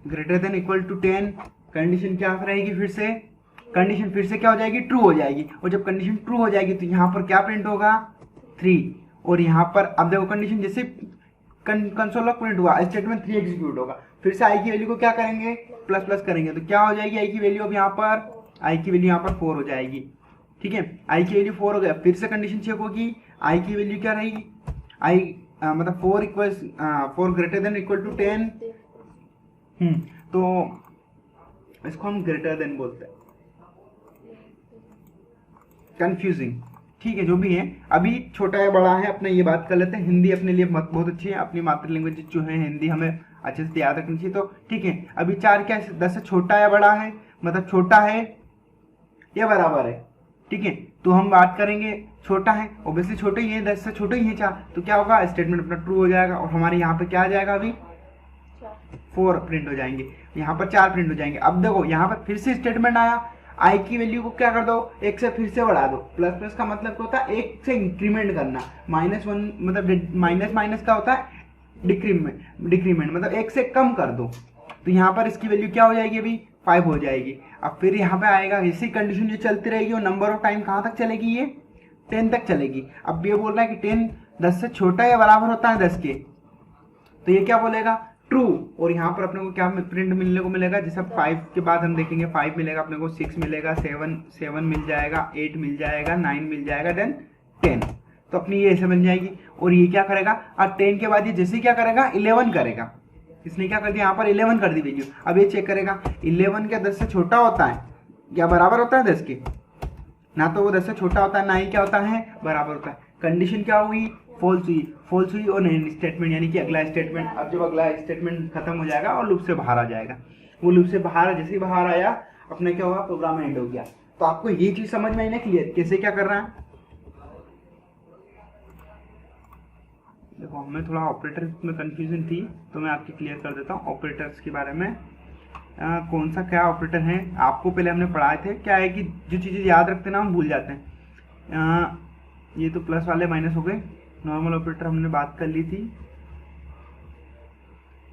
A: greater than equal to 10। Condition क्या रहेगी, फिर से कंडीशन फिर से क्या हो जाएगी, ट्रू हो जाएगी। और जब कंडीशन ट्रू हो जाएगी तो यहाँ पर क्या प्रिंट होगा, 3। और यहाँ पर अब देखो कंडीशन जैसे कंसोल लॉग प्रिंट हुआ, स्टेटमेंट 3 एग्जीक्यूट होगा। फिर से आई की वैल्यू को क्या करेंगे, प्लस प्लस करेंगे, तो क्या हो जाएगी आई की वैल्यू, अब यहाँ पर आई की वैल्यू यहाँ पर 4 हो जाएगी। ठीक है, आई की वैल्यू 4 हो गया। फिर से कंडीशन चेक होगी, आई की वैल्यू क्या रहेगी, आई मतलब 4 ग्रेटर देन इक्वल टू 10। तो इसको हम ग्रेटर देन बोलते हैं, कंफ्यूजिंग। ठीक है, जो भी है, अभी छोटा या बड़ा है अपने ये बात कर लेते हैं। हिंदी अपने लिए बहुत अच्छी है, अपनी मातृ लैंग्वेज जो है हिंदी हमें अच्छे से याद रखनी चाहिए। तो ठीक है, अभी 4 क्या है, 10 से छोटा या बड़ा है, मतलब छोटा है या बराबर है। ठीक है, तो हम बात करेंगे छोटा है, ऑब्वियसली छोटे ही है, 10 से छोटे ही है 4, तो क्या होगा, स्टेटमेंट अपना ट्रू हो जाएगा। और हमारे यहाँ पे क्या आ जाएगा, अभी 4 प्रिंट हो जाएंगे, यहाँ पर 4 प्रिंट हो जाएंगे। अब देखो यहाँ पर फिर से स्टेटमेंट आया, आई की वैल्यू को क्या कर दो, 1 से फिर से बढ़ा दो। प्लस प्लस का मतलब क्या होता है, 1 से इंक्रीमेंट करना। -1 मतलब माइनस माइनस का होता है डिक्रीमेंट, मतलब 1 से कम कर दो। तो यहाँ पर इसकी वैल्यू क्या हो जाएगी, अभी 5 हो जाएगी। अब फिर यहाँ पे आएगा, इसी कंडीशन जो चलती रहेगी, वो नंबर ऑफ टाइम कहाँ तक चलेगी, ये 10 तक चलेगी। अब ये बोल रहा है कि 10 10 से छोटा या बराबर होता है 10 के, तो ये क्या बोलेगा, ट्रू। और यहाँ पर अपने को क्या प्रिंट मिलने को मिलेगा, जैसे 5 के बाद हम देखेंगे 5 मिलेगा अपने को, 6 मिलेगा, 7 मिल जाएगा, 8 मिल जाएगा, 9 मिल जाएगा, देन 10। तो अपनी ये ऐसे मिल जाएगी। और ये क्या करेगा, और 10 के बाद ये जैसे क्या करेगा, 11 करेगा। इसने क्या कर दिया, यहाँ पर 11 कर दी वैल्यू। अब ये चेक करेगा 11 क्या 10 से छोटा होता है या बराबर होता है 10 के, ना तो वो 10 से छोटा होता है, ना ही क्या होता है, बराबर होता है। कंडीशन क्या हुई, फॉल्स हुई और नहीं स्टेटमेंट, यानी कि अगला स्टेटमेंट, अब जब अगला स्टेटमेंट खत्म हो जाएगा और लूप से बाहर आ जाएगा, वो लूप से बाहर जैसे ही बाहर आया अपने क्या होगा, प्रोग्राम एंड हो गया। तो आपको ये चीज समझ में आई ना क्लियर, कैसे क्या कर रहा है। देखो हमें थोड़ा ऑपरेटर में कंफ्यूजन थी, तो मैं आपकी क्लियर कर देता हूँ ऑपरेटर्स के बारे में। कौन सा क्या ऑपरेटर है, आपको पहले हमने पढ़ाए थे। क्या है कि जो चीज़ें याद रखते हैं ना हम भूल जाते हैं। ये तो प्लस वाले माइनस हो गए, नॉर्मल ऑपरेटर हमने बात कर ली थी।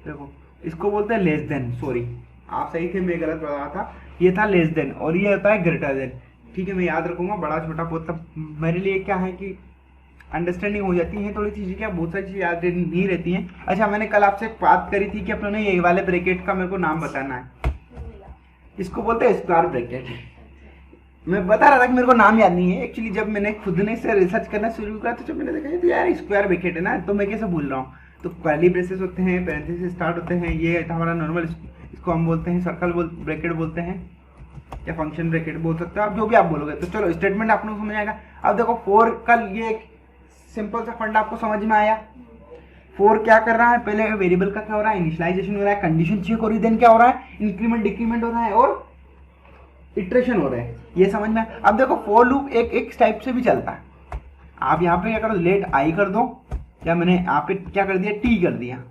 A: देखो इसको बोलते हैं लेस देन, सॉरी आप सही थे, मैं गलत बता रहा था, ये था लेस देन और ये होता है ग्रेटर देन। ठीक है, मैं याद रखूंगा, बड़ा छोटा बहुत मेरे लिए क्या है कि अंडरस्टैंडिंग हो जाती है थोड़ी चीज़ें, क्या बहुत सारी चीज़ें याद नहीं रहती हैं। अच्छा, मैंने कल आपसे बात करी थी कि अपने ये वाले ब्रैकेट का मेरे को नाम बताना है, इसको बोलते हैं स्क्वायर ब्रैकेट। मैं बता रहा था कि मेरे को नाम याद नहीं है एक्चुअली। जब मैंने खुद ने से रिसर्च करना शुरू किया तो जब मैंने देखा तो यार स्क्वायर ब्रैकेट है ना, तो मैं कैसे भूल रहा हूँ। तो कर्ली ब्रेसेस होते हैं, पैरेंथेसिस स्टार्ट होते हैं, ये हमारा नॉर्मल, इसको हम बोलते हैं सर्कल ब्रैकेट बोलते हैं या फंक्शन ब्रैकेट बोल सकते हो आप, जो भी आप बोलोगे। तो चलो स्टेटमेंट आप लोग समझ आएगा। अब देखो 4 का ये सिंपल सा फंडा आपको समझ में आया। 4 क्या कर रहा है, पहले वेरिएबल का क्या हो रहा है, इनिशियलाइजेशन हो रहा है, कंडीशन चेक हो रही है, देन क्या हो रहा है, इंक्रीमेंट डिक्रीमेंट हो रहा है और इटरेशन हो रहा है। ये समझ में। अब देखो फॉर लूप एक टाइप से भी चलता है। आप यहाँ पे क्या करो, लेट आई कर दो, या मैंने यहाँ पे क्या कर दिया, टी कर दिया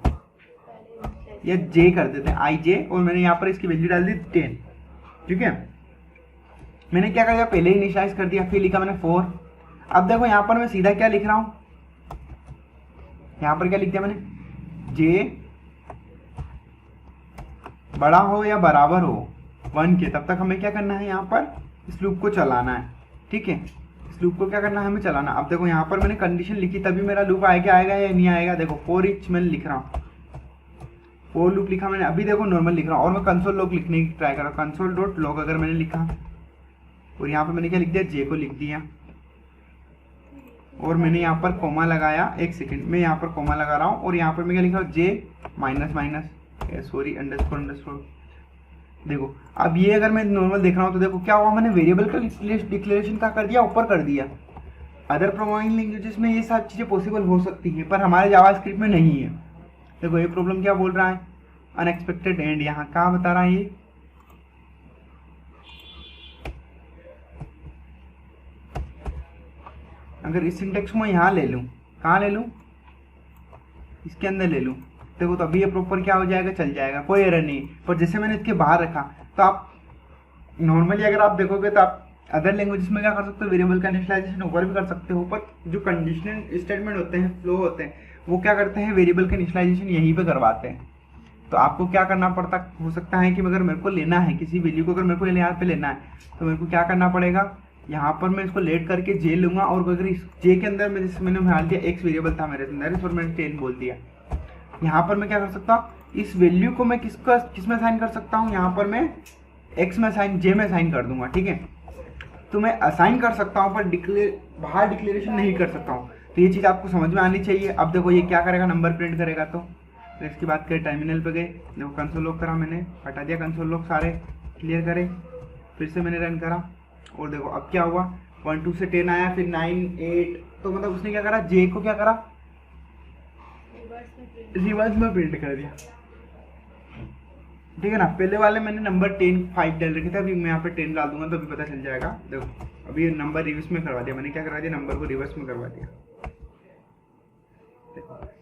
A: या जे कर देते हैं, आई जे, और मैंने यहाँ पर इसकी वैल्यू डाल दी 10। ठीक है, मैंने क्या कर दिया, पहले ही इनिशियलाइज कर दिया, फिर लिखा मैंने 4। अब देखो यहाँ पर मैं सीधा क्या लिख रहा हूँ, यहाँ पर क्या लिख दिया मैंने, जे बड़ा हो या बराबर हो 1 के, तब तक हमें क्या करना है, यहाँ पर इस लूप को चलाना है। ठीक है, इस लूप को क्या करना है हमें चलाना। अब देखो यहाँ पर मैंने कंडीशन लिखी तभी मेरा लूप आएगा या नहीं आएगा। देखो फॉर ईच मैंने लिख रहा हूँ, फॉर लूप लिखा मैंने, अभी देखो नॉर्मल लिख रहा हूँ और मैं कंसोल लॉग लिखने की ट्राई कर रहा हूँ। कंसोल डॉट लॉग अगर मैंने लिखा और यहाँ पर मैंने क्या लिख दिया, जे को लिख दिया और मैंने यहाँ पर कोमा लगाया। एक सेकेंड, मैं यहाँ पर कोमा लगा रहा हूँ और यहाँ पर मैं क्या लिख रहा हूँ, J minus minus sorry underscore underscore. देखो अब ये अगर मैं नॉर्मल देख रहा हूँ तो देखो क्या हुआ, मैंने वेरिएबल का डिक्लेरेशन क्या कर दिया, ऊपर कर दिया। अदर प्रोग्रामिंग लैंग्वेजेस में ये सब चीज़ें पॉसिबल हो सकती हैं पर हमारे जावास्क्रिप्ट में नहीं है। देखो ये प्रॉब्लम क्या बोल रहा है, अनएक्सपेक्टेड एंड, यहाँ कहाँ बता रहा है ये, अगर इस सिंटेक्स को मैं यहाँ ले लूँ, कहाँ ले लूँ, इसके अंदर ले लूँ, देखो तो अभी ये प्रॉपर क्या हो जाएगा, चल जाएगा, कोई एरर नहीं। पर जैसे मैंने इसके बाहर रखा तो आप नॉर्मली अगर आप देखोगे तो आप अदर लैंग्वेजेस में क्या कर सकते हो, वेरिएबल का इनिशियलाइजेशन ऊपर भी कर सकते हो, पर जो कंडीशनल स्टेटमेंट होते हैं, फ्लो होते हैं, वो क्या करते हैं, वेरिएबल का इनिशियलाइजेशन यहीं पे करवाते हैं। तो आपको क्या करना पड़ता हो सकता है कि अगर मेरे को लेना है किसी वैल्यू को, अगर मेरे को यहाँ पे लेना है तो मेरे को क्या करना पड़ेगा, यहाँ पर मैं इसको लेट करके जे लूँगा और अगर इस जे के अंदर मैं जैसे मैंने डाल दिया एक्स वेरिएबल था मेरे अंदर, इस पर मैंने 10 बोल दिया। यहाँ पर मैं क्या कर सकता हूँ, इस वैल्यू को मैं किस में असाइन कर सकता हूँ, यहाँ पर मैं एक्स में असाइन, जे में असाइन कर दूंगा, ठीक है। तो मैं असाइन कर सकता हूँ पर बाहर डिक्लेरेशन नहीं कर सकता हूँ। तो ये चीज़ आपको समझ में आनी चाहिए। अब देखो ये क्या करेगा, नंबर प्रिंट करेगा। तो इसकी बात करें, टर्मिनल पे गए, देखो कंसोल लॉग करा, मैंने हटा दिया कंसोल लॉग, सारे क्लियर करे, फिर से मैंने रन करा और देखो अब क्या हुआ, 1 2 से 10 आया, फिर 9 8, तो मतलब उसने क्या करा, जे को क्या करा, रिवर्स में प्रिंट कर दिया, ठीक है ना। पहले वाले मैंने नंबर 10 5 डाल रखे थे, अभी मैं यहाँ पे 10 डाल दूंगा तो अभी पता चल जाएगा। देखो अभी नंबर रिवर्स में करवा दिया मैंने, क्या करवा दिया, नंबर को रिवर्स में करवा दिया।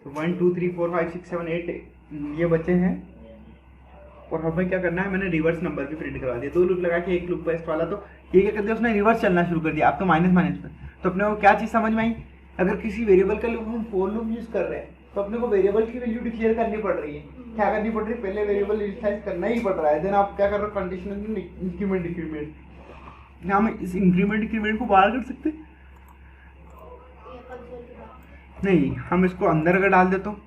A: तो 1 2 3 4 5 6 7 8 ये बचे हैं और हमें क्या करना है, मैंने रिवर्स नंबर भी प्रिंट करवा दिया। 2 लूप लगा के 1 लूप बेस्ट वाला, तो ये क्या कर दिया उसने, रिवर्स चलना शुरू कर दिया। अब तो माइनस माइनस पे, तो अपने को क्या चीज़ समझ में आई, अगर किसी वेरिएबल का लूप हम फॉर लूप यूज कर रहे हैं तो अपने को वेरिएबल की वैल्यू डिक्लेयर करनी पड़ रही है। क्या करनी पड़ रही है, पहले वेरिएबल इनिशियलाइज करना ही पड़ रहा है, देन आप क्या कर रहे हो, कंडीशनल इंक्रीमेंट डिक्रीमेंट। क्या हम इस इंक्रीमेंट डिक्रीमेंट को बाहर कर सकते नहीं, हम इसको अंदर अगर डाल देता हूँ,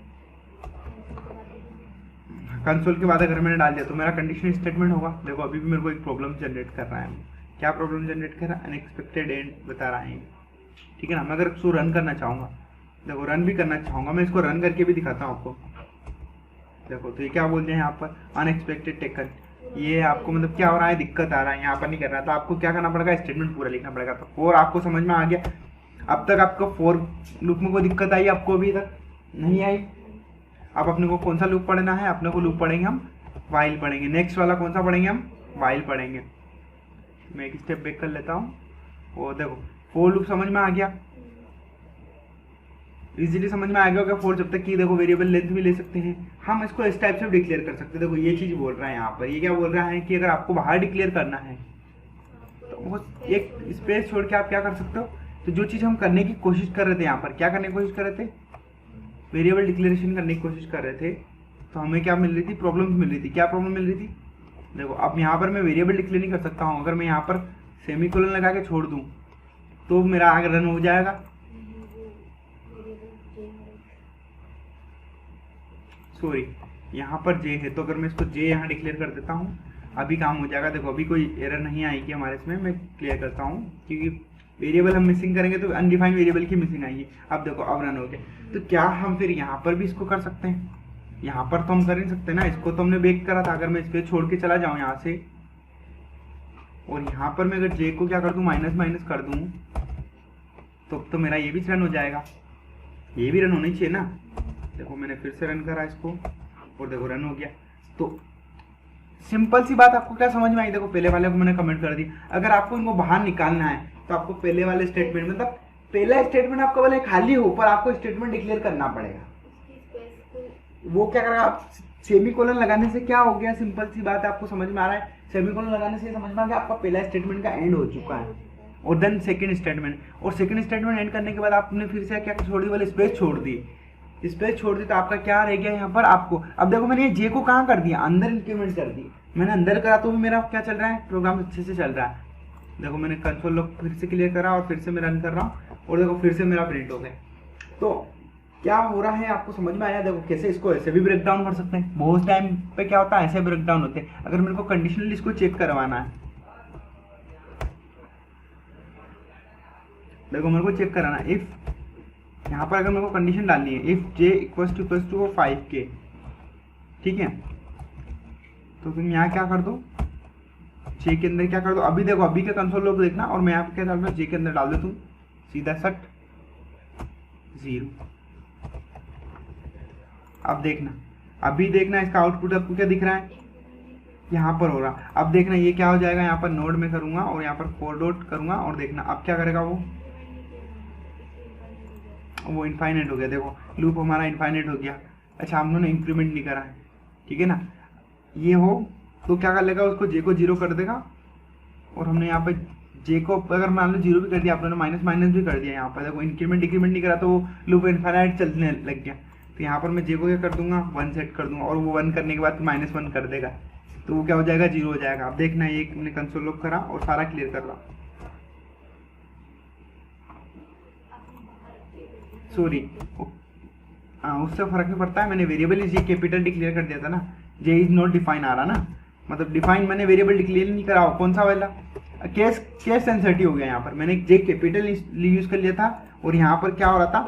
A: कंसोल के बाद अगर मैंने डाल दिया तो मेरा कंडीशनल स्टेटमेंट होगा। देखो अभी भी मेरे को एक प्रॉब्लम जनरेट कर रहा है, क्या प्रॉब्लम जनरेट कर रहा है, अनएक्सपेक्टेड एंड बता रहा है, ठीक है ना। मैं अगर इसको रन करना चाहूँगा, देखो रन भी करना चाहूँगा, मैं इसको रन करके भी दिखाता हूँ आपको। देखो तो ये क्या बोलते हैं यहाँ पर, अनएक्सपेक्टेड टेकन, ये आपको मतलब क्या हो रहा है, दिक्कत आ रहा है, यहाँ पर नहीं कर रहा था। आपको क्या करना पड़ेगा, स्टेटमेंट पूरा लिखना पड़ेगा। तो फोर आपको समझ में आ गया, अब तक आपको फोर लूप में कोई दिक्कत आई आपको अभी तक नहीं आई। अब अपने को कौन सा लूप पढ़ना है, अपने को लूप पढ़ेंगे हम वाइल पढ़ेंगे। नेक्स्ट वाला कौन सा पढ़ेंगे हम, वाइल पढ़ेंगे। मैं एक स्टेप बैक कर लेता हूँ और देखो फोर लूप समझ में आ गया, इजीली समझ में आ गया होगा। फोर जब तक कि देखो वेरिएबल लेंथ भी ले सकते हैं हम, इसको इस टाइप से डिक्लेयर कर सकते हैं। देखो ये चीज़ बोल रहा है यहाँ पर, ये क्या बोल रहा है कि अगर आपको बाहर डिक्लेयर करना है तो वो एक स्पेस छोड़ के आप क्या कर सकते हो। तो जो चीज़ हम करने की कोशिश कर रहे थे, यहाँ पर क्या करने की कोशिश कर रहे थे, वेरिएबल डिक्लेरेशन करने की कोशिश कर रहे थे, तो हमें क्या मिल रही थी, प्रॉब्लम मिल रही थी। क्या प्रॉब्लम मिल रही थी, देखो अब यहाँ पर मैं वेरिएबल डिक्लेयर नहीं कर सकता हूँ। अगर मैं यहाँ पर सेमीकोलन लगा के छोड़ दूँ तो मेरा आगे रन हो जाएगा। सॉरी यहाँ पर जे है, तो अगर मैं इसको जे यहाँ डिक्लेयर कर देता हूँ अभी काम हो जाएगा। देखो अभी कोई एरर नहीं आएगी हमारे इसमें, मैं क्लियर करता हूँ क्योंकि वेरिएबल हम मिसिंग करेंगे तो अनडिफाइंड वेरिएबल की मिसिंग आएगी। अब देखो अब रन हो गया, तो क्या हम फिर यहाँ पर भी इसको कर सकते हैं, यहाँ पर तो हम कर नहीं सकते ना, इसको तो हमने बेक करा था। अगर मैं इस पर छोड़ के चला जाऊँ यहाँ से और यहाँ पर मैं अगर जे को क्या कर दूँ, माइनस माइनस कर दूँ, तो मेरा ये भी रन हो जाएगा, ये भी रन होनी चाहिए ना। देखो मैंने फिर से रन करा इसको और देखो रन हो गया। तो सिंपल सी बात आपको क्या समझ में आई, देखो पहले वाले को मैंने कमेंट कर दी। अगर आपको इनको बाहर निकालना है तो आपको पहले वाले स्टेटमेंट मतलब पहला स्टेटमेंट आपका भले खाली हो पर आपको स्टेटमेंट डिक्लेयर करना पड़ेगा। वो क्या करेगा, आप सेमीकोलन लगाने से क्या हो गया, सिंपल सी बात है, आपको समझ में आ रहा है। सेमीकोलन लगाने से समझ में आ गया आपका पहला स्टेटमेंट का एंड हो चुका है और देन सेकंड स्टेटमेंट, और सेकंड स्टेटमेंट एंड करने के बाद आपने फिर से क्या छोड़ दी, वाले स्पेस छोड़ दी, स्पेस छोड़ दी, तो आपका क्या रह गया यहाँ पर आपको। अब देखो मैंने ये जे को कहाँ कर दिया, अंदर इंक्रीमेंट कर दी। मैंने अंदर करा तो भी मेरा क्या चल रहा है, प्रोग्राम अच्छे से चल रहा है। देखो मैंने कंसोल लॉग फिर से क्लियर करा और फिर से मैं रन कर रहा हूँ और देखो फिर से मेरा प्रिंट हो गया। तो क्या हो रहा है आपको समझ में आया? देखो कैसे इसको ऐसे भी ब्रेक डाउन कर सकते हैं। बहुत टाइम पे क्या होता है, ऐसे ब्रेक डाउन होते हैं। अगर मेरे को कंडीशनली इसको चेक करवाना है, देखो मेरे को चेक कराना है, इफ यहाँ पर अगर मेरे को कंडीशन डालनी है if j equals to 5k, ठीक है, तो तुम यहाँ क्या कर दो, j के अंदर क्या कर दो, अभी देखो अभी का कंसोल लॉग देखना और मैं यहाँ पे क्या डाल रहा हूँ, j के अंदर डाल दो तुम सीधा सट 0। अब देखना, अभी देखना इसका आउटपुट आपको क्या दिख रहा है, यहाँ पर हो रहा। अब देखना ये क्या हो जाएगा, यहाँ पर नोड में करूंगा और यहाँ पर 4 डॉट करूंगा और देखना अब क्या करेगा वो इनफाइनाइट हो गया। देखो लूप हमारा इनफाइनाइट हो गया। अच्छा हम लोगों ने इंक्रीमेंट नहीं करा है, ठीक है ना। ये हो तो क्या कर लेगा, उसको जे को 0 कर देगा और हमने यहाँ पे जे को अगर मान लो 0 भी कर दिया, आप लोगों ने माइनस माइनस भी कर दिया। यहाँ पर देखो इंक्रीमेंट डिक्रीमेंट नहीं करा तो वो लूप इनफाइनाइट चलने लग गया। तो यहाँ पर मैं जे को क्या कर दूंगा 1 सेट कर दूंगा और वो 1 करने के बाद -1 कर देगा, तो वो क्या हो जाएगा 0 हो जाएगा। अब देखना ये मैंने कंसोल लॉग करा और सारा क्लियर कर रहा, सॉरी उससे फर्क नहीं पड़ता है। मैंने वेरिएबल इज ये कैपिटल डिक्लेयर कर दिया था ना, जे इज नॉट डिफाइन आ रहा ना, मतलब डिफाइन मैंने वेरिएबल डिक्लेयर नहीं करा। कौन सा वाला केस सेंसिटिव हो गया, यहाँ पर मैंने जे कैपिटल यूज कर लिया था और यहाँ पर क्या हो रहा था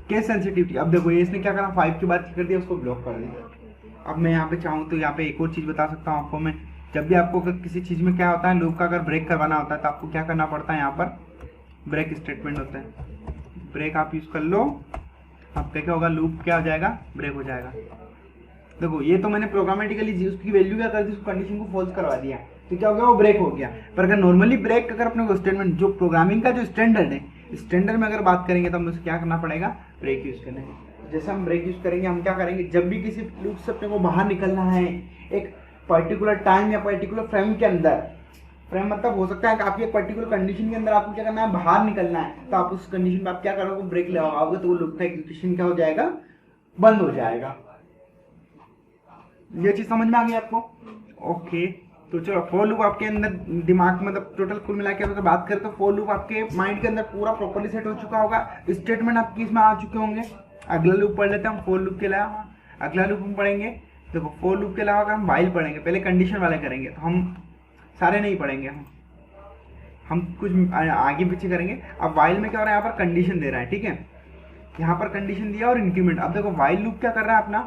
A: केस सेंसिटिविटी। अब देखो ये इसने क्या करा 5 के बाद क्या कर दिया, उसको ब्लॉक कर दिया। अब मैं यहाँ पे चाहूँ तो यहाँ पे एक और चीज़ बता सकता हूँ आपको मैं, जब भी आपको किसी चीज़ में क्या होता है लूप का अगर ब्रेक करवाना होता है तो आपको क्या करना पड़ता है, यहाँ पर ब्रेक स्टेटमेंट होता है, ब्रेक आप यूज़ कर लो, आपका क्या होगा लूप क्या हो जाएगा ब्रेक हो जाएगा। देखो ये तो मैंने प्रोग्रामेटिकली उसकी वैल्यू क्या कर दी, उसको कंडीशन को फॉल्स करवा दिया तो क्या हो गया वो ब्रेक हो गया। पर अगर नॉर्मली ब्रेक अगर अपने को स्टेटमेंट जो प्रोग्रामिंग का जो स्टैंडर्ड है, स्टैंडर्ड में अगर बात करेंगे तो हमें उसे क्या करना पड़ेगा, ब्रेक यूज करना है। जैसे हम ब्रेक यूज करेंगे, हम क्या करेंगे जब भी किसी लूप से अपने को बाहर निकलना है एक पर्टिकुलर टाइम या पर्टिकुलर फ्रेम के अंदर, फ्रेम मतलब हो सकता है कि आपकी एक पर्टिकुलर कंडीशन के अंदर आपको क्या करना है बाहर निकलना है, तो आप उस कंडीशन में आप क्या करोगे ब्रेक लगाओगे तो वो लूप का एग्जीक्यूशन क्या हो जाएगा बंद हो जाएगा। ये चीज समझ में आ गई आपको? ओके तो चलो फॉर लूप आपके अंदर दिमाग मतलब टोटल कुल मिला के अगर बात करें तो फॉर लूप आपके माइंड के अंदर पूरा प्रॉपर्ली सेट हो चुका होगा, स्टेटमेंट आपकी इसमें आ चुके होंगे। अगला लूप पढ़ लेते हैं हम फॉर लूप के अलावा, अगला लूप हम पढ़ेंगे। देखो फॉर लूप के अलावा अगर हम वाइल पढ़ेंगे, पहले कंडीशन वाले करेंगे तो हम सारे नहीं पढ़ेंगे, हम कुछ आगे पीछे करेंगे। अब वाइल में क्या हो रहा है, यहाँ पर कंडीशन दे रहा है, ठीक है, यहाँ पर कंडीशन दिया और इंक्रीमेंट। अब देखो वाइल लूप क्या कर रहा है अपना,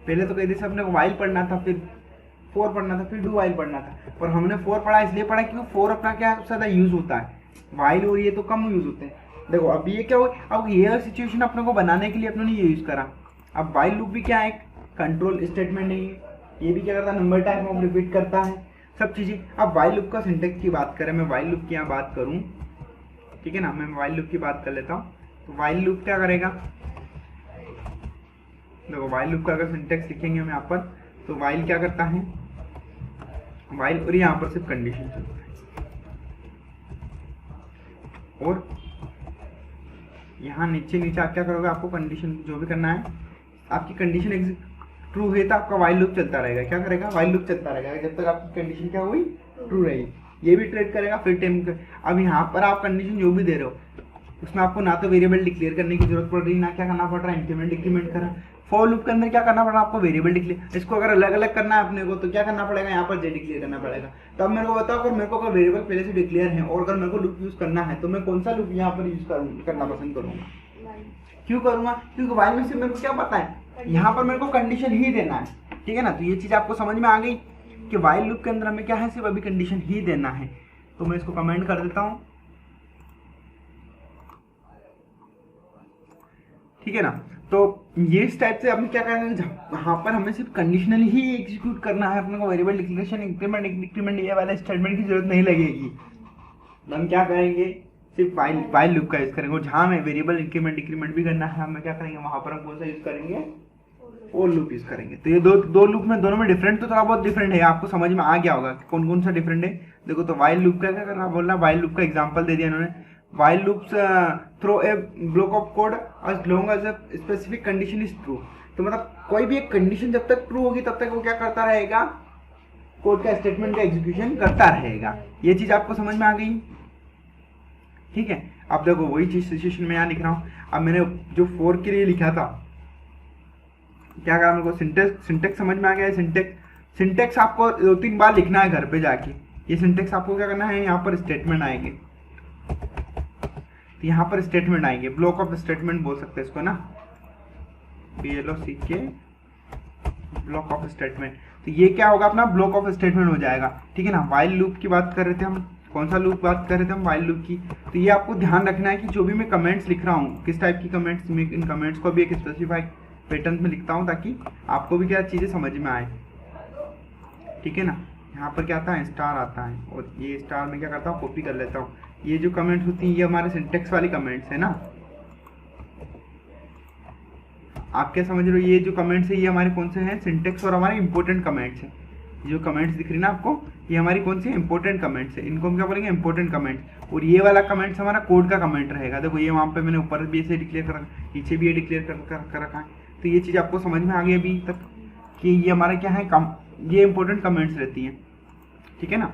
A: पहले तो कहते अपने को वाइल पढ़ना था, फिर फोर पढ़ना था, फिर डू वाइल पढ़ना था, पर हमने फोर पढ़ा इसलिए पढ़ा क्योंकि फोर अपना क्या सबसे ज्यादा यूज होता है, वाइल और ये तो कम यूज होते हैं। देखो अब ये क्या हो, अब ये सिचुएशन अपने को बनाने के लिए अपने ने ये यूज करा। अब वाइल लूप भी क्या है, कंट्रोल स्टेटमेंट है, ये भी क्या करता है नंबर टाइप में रिपीट करता है सब चीजें। अब वाइल लूप का सिंटेक्स की बात करें, मैं वाइल लूप की यहाँ बात करूँ, ठीक है ना, मैं वाइल लूप की बात कर लेता हूँ। तो वाइल लूप क्या करेगा, देखो वाइल लूप का अगर सिंटेक्स लिखेंगे हम यहाँ पर, तो वाइल क्या करता है, वाइल और यहाँ पर सिर्फ कंडीशन चलता है, और यहाँ नीचे नीचे आप क्या करोगे, आपको कंडीशन जो भी करना है, आपकी कंडीशन ट्रू है तो आपका वाइल लूप चलता रहेगा। क्या करेगा, वाइल लूप चलता रहेगा जब तक आपकी कंडीशन क्या हुई, ट्रू रहेगी। ये भी ट्रेड करेगा फिर टाइम। अब यहाँ पर आप कंडीशन जो भी दे रहे हो उसमें आपको ना तो वेरिएबल डिक्लेयर करने की जरूरत पड़ रही है, ना क्या करना पड़ रहा है इंक्रीमेंट डिक्रीमेंट करना। फॉर लूप के अंदर क्या करना पड़ रहा है आपको, वेरिएबल डिक्लेयर। इसको अगर अलग अलग करना है अपने को तो क्या करना पड़ेगा, यहाँ पर जे डिक्लेयर करना पड़ेगा। तो अब मेरे को बताओ, अगर मेरे को अगर वेरिएबल पहले से डिक्लेयर है और अगर मेरे को लूप यूज करना है तो मैं कौन सा लूप यहाँ पर यूज करना पसंद करूंगा, क्यों करूंगा, क्योंकि वाइल में से मेरे को क्या पता है यहाँ पर मेरे को कंडीशन ही देना है, ठीक है ना। तो ये चीज आपको समझ में आ गई कि वाइल लूप के अंदर हमें क्या है, सिर्फ अभी कंडीशन ही देना है। तो मैं इसको कमेंट कर देता हूँ, ठीक है ना। तो ये इस टाइप से हम क्या करेंगे, यहाँ पर हमें सिर्फ कंडीशनली ही एग्जीक्यूट करना है, अपने को वेरिएबल डिक्लेरेशन इंक्रीमेंट डिक्रीमेंट ये वाला स्टेटमेंट की जरूरत नहीं लगेगी। हम क्या करेंगे, सिर्फ वाइल लूप का यूज करेंगे, और जहाँ हमें वेरिएबल इंक्रीमेंट डिक्रीमेंट भी करना है हमें क्या करेंगे, वहां पर हम कौन सा यूज करेंगे, फॉर लूप यूज करेंगे। तो ये दो लूप में दोनों में डिफरेंट तो थोड़ा बहुत डिफरेंट है, आपको समझ में आ गया होगा कि कौन कौन सा डिफरेंट है। देखो तो वाइल लूप का क्या करना बोल रहा है, वाइल लूप का एग्जांपल दे दिया इन्होंने, while loops throw a block of code as long as a specific condition is true। तो मतलब कोई भी एक कंडीशन जब तक ट्रू होगी तब तक वो क्या करता रहेगा, कोड का स्टेटमेंट का एग्जीक्यूशन करता रहेगा। ये चीज आपको समझ में आ गई, ठीक है। अब देखो वही चीज सिचुएशन में यहाँ लिख रहा हूँ। अब मैंने जो फोर के लिए लिखा था, क्या करा मेरे को, सिंटेक्स समझ में आ गया। सिंटेक्स आपको 2-3 बार लिखना है घर पे जाके। ये सिंटेक्स आपको क्या करना है, यहाँ पर स्टेटमेंट आएंगे, तो यहाँ पर स्टेटमेंट आएंगे, ब्लॉक ऑफ स्टेटमेंट बोल सकते हैं इसको ना, BLOCK ब्लॉक ऑफ स्टेटमेंट। तो ये क्या होगा, अपना ब्लॉक ऑफ स्टेटमेंट हो जाएगा, ठीक है ना। वाइल लूप की बात कर रहे थे हम, कौन सा लूप बात कर रहे थे हम, वाइल लूप की। तो ये आपको ध्यान रखना है कि जो भी मैं कमेंट्स लिख रहा हूँ, किस टाइप की कमेंट्स, मैं इन कमेंट्स को भी एक स्पेसिफाइड पैटर्न में लिखता हूँ ताकि आपको भी क्या चीज़ें समझ में आए, ठीक है ना। यहाँ पर क्या आता है, स्टार आता है, और ये स्टार में क्या करता हूँ, कॉपी कर लेता हूँ। ये जो कमेंट्स होती हैं ये हमारे सिंटेक्स वाली कमेंट्स है ना, आप क्या समझ रहे हो। ये जो कमेंट्स है ये हमारे कौन से हैं, सिंटेक्स और हमारे इंपॉर्टेंट कमेंट्स हैं। जो कमेंट्स दिख रही ना आपको, ये हमारी कौन सी इंपॉर्टेंट कमेंट्स है, इनको हम क्या बोलेंगे, इंपॉर्टेंट कमेंट्स। और ये वाला कमेंट्स हमारा कोड का कमेंट रहेगा। देखो ये वहाँ पे मैंने ऊपर भी ऐसे डिक्लेयर कर रखा, नीचे भी ये डिक्लेयर कर रखा है। तो ये चीज़ आपको समझ में आ गई अभी तक कि ये हमारा क्या है, ये इंपॉर्टेंट कमेंट्स रहती हैं, ठीक है ना।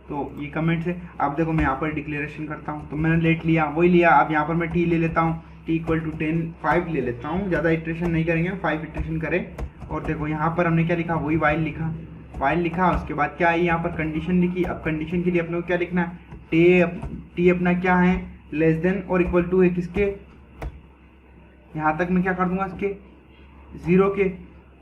A: तो ये कमेंट्स है। अब देखो मैं यहाँ पर डिक्लेरेशन करता हूँ, तो मैंने लेट लिया, वही लिया। अब यहाँ पर मैं टी ले लेता हूँ, टी इक्वल टू 10 5 ले लेता हूँ, ज़्यादा इटरेशन नहीं करेंगे, 5 इटरेशन करें। और देखो यहाँ पर हमने क्या लिखा, वही वाइल लिखा, उसके बाद क्या है, यहाँ पर कंडीशन लिखी। अब कंडीशन के लिए अपने को क्या लिखना है, टी अपना क्या है, लेस देन और इक्वल टू है किसके, यहाँ तक मैं क्या कर दूंगा, इसके 0 के,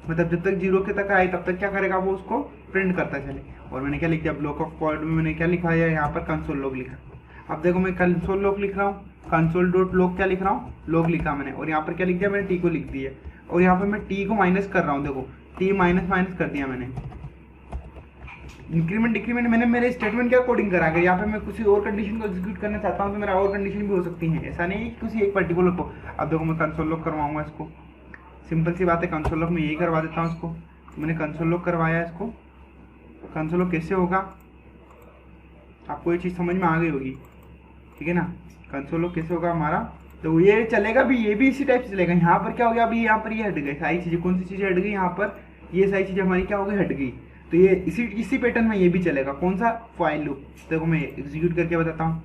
A: मतलब जब तक 0 के तक आए तब तक क्या करेगा वो, उसको प्रिंट करता चले। और मैंने क्या लिख दिया, ब्लॉक ऑफ कोड में मैंने क्या लिखा है, यहाँ पर कंसोल लॉग लिखा। अब देखो मैं कंसोल लॉग लिख रहा हूँ, कंसोल डॉट लॉग क्या लिख रहा हूँ, लॉग लिखा मैंने, और यहाँ पर क्या लिख दिया मैंने, टी को लिख दिया। और यहाँ पर मैं टी को माइनस कर रहा हूँ, देखो टी माइनस कर दिया मैंने। इंक्रीमेंट डिक्रीमेंट मैंने मेरे स्टेटमेंट क्या कोडिंग करा, अगर यहाँ पे मैं किसी और कंडीशन को एग्जीक्यूट करना चाहता हूँ तो मेरा और कंडीशन भी हो सकती है, ऐसा नहीं है किसी एक पर्टिकुलर को। अब देखो मैं कंसोल लॉग करवाऊंगा इसको, सिंपल सी बात है, कंसोल लॉग में यही करवा देता हूँ इसको। मैंने कंसोल लॉग करवाया इसको। कंसोल लॉग कैसे होगा, आपको ये चीज़ समझ में आ गई होगी, ठीक है ना। कंसोल लॉग कैसे होगा हमारा, तो ये चलेगा भी, ये भी इसी टाइप से चलेगा। यहाँ पर क्या हो गया, अभी यहाँ पर ये हट गई सारी चीज़ें, कौन सी चीज़ें हट गई, यहाँ पर ये सारी चीज़ें हमारी क्या हो गई, हट गई। तो ये इसी पैटर्न में ये भी चलेगा, कौन सा, फाइल लूप। देखो मैं एग्जीक्यूट करके बताता हूँ।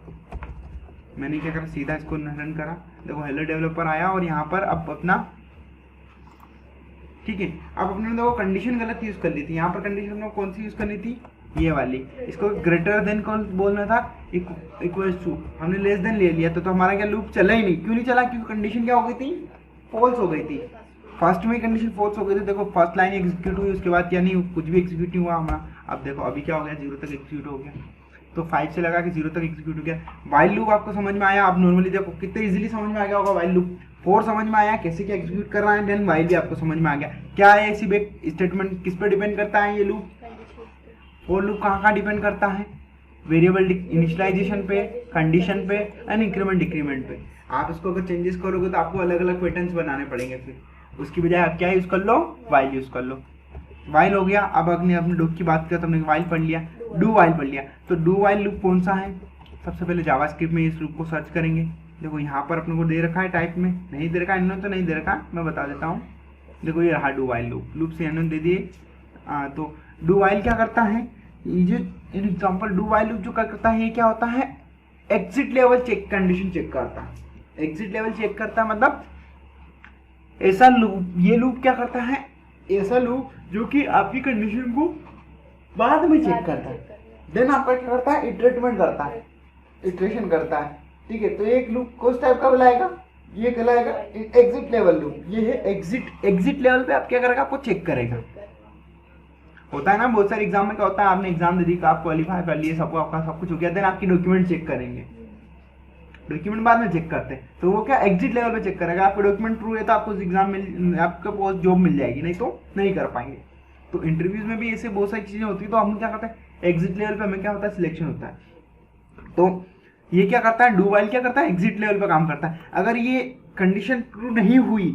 A: मैंने क्या करा, सीधा इसको रन करा, देखो हेलो डेवलपर आया, और यहाँ पर अब अपना, ठीक है। अब अपने देखो कंडीशन गलत यूज कर ली थी, यहाँ पर कंडीशन हमने कौन सी यूज करनी थी, ये वाली। इसको ग्रेटर देन कौन बोलना था, इक्वल्स टू, हमने लेस देन ले लिया, तो हमारा क्या लूप चला ही नहीं। क्यों नहीं चला, क्योंकि कंडीशन क्या हो गई थी, फॉल्स हो गई थी। फर्स्ट में कंडीशन फॉल्स हो गई थी, देखो फर्स्ट लाइन एग्जीक्यूट हुई, उसके बाद क्या नहीं, कुछ भी एग्जीक्यूट नहीं हुआ हमारा। अब देखो अभी क्या हो गया, 0 तक एग्जीक्यूट हो गया, तो 5 से लगा कि 0 तक एग्जीक्यूट हो गया। वाइल लूप आपको समझ में आया। अब नॉर्मली देखो कितने इजीली समझ में आ गया होगा वाइल लूप। फोर समझ में आया कैसे क्या एग्जीक्यूट कर रहा है, देन वाइल भी आपको समझ में आ गया। क्या है इसी स्टेटमेंट, किस पर डिपेंड करता है ये लूप, फोर लूप कहाँ डिपेंड करता है, वेरिएबल इनिशियलाइजेशन पे, कंडीशन पे एंड इंक्रीमेंट डिक्रीमेंट पे। आप इसको अगर चेंजेस करोगे तो आपको अलग अलग पैटर्न्स बनाने पड़ेंगे, फिर उसकी बजाय आप क्या यूज कर लो, वाइल यूज कर लो। वाइल हो गया। अब अपने डू की बात किया तो हमने वाइल पढ़ लिया, डू वाइल पढ़ लिया। तो डू वाइल लूप कौन सा है, सबसे पहले जावास्क्रिप्ट में इस लूप को सर्च करेंगे। देखो यहाँ पर अपने को दे रखा है टाइप में, नहीं दे रखा है इन्होंने, तो नहीं दे रखा, मैं बता देता हूँ। देखो ये रहा डू वाइल लूप, लूप से इन्होंने दे दिए। तो डू वाइल क्या करता है, ये जो एग्जाम्पल डू वाइल लूप जो करता है, ये क्या होता है, exit level check, condition check करता है। एग्जिट लेवल चेक करता है मतलब ऐसा लूप, ये लूप क्या करता है, ऐसा लूप जो कि आपकी कंडीशन को बाद में चेक करता है। देन आपका क्या करता है, इटरेटमेंट करता है, इटरेशन करता है, ठीक है। तो एक लूप किस टाइप का बुलाएगा, ये कहलाएगा एग्जिट लेवल लूप। ये है एग्जिट लेवल पे आप क्या करेगा, आपको चेक करेगा। होता है ना बहुत सारे एग्जाम में, क्या होता है, आपने एग्जाम दे दी, आप क्वालिफाई कर लिए, सबको आपका सब कुछ हो गया, देन आपकी डॉक्यूमेंट चेक करेंगे। डॉक्यूमेंट बाद में चेक करते हैं, तो वो क्या एग्जिट लेवल पे चेक करेगा। आपका डॉक्यूमेंट ट्रू है तो आपको एग्जाम मिल, आपको पोस्ट जॉब मिल जाएगी, नहीं तो नहीं कर पाएंगे। तो इंटरव्यूज में भी ऐसे बहुत सारी चीजें होती है, तो हम क्या करते हैं, एग्जिट लेवल पे हमें क्या होता है, सिलेक्शन होता है। तो ये क्या करता है, डू वाइल क्या करता है, एग्जिट लेवल पे काम करता है। अगर ये कंडीशन ट्रू नहीं हुई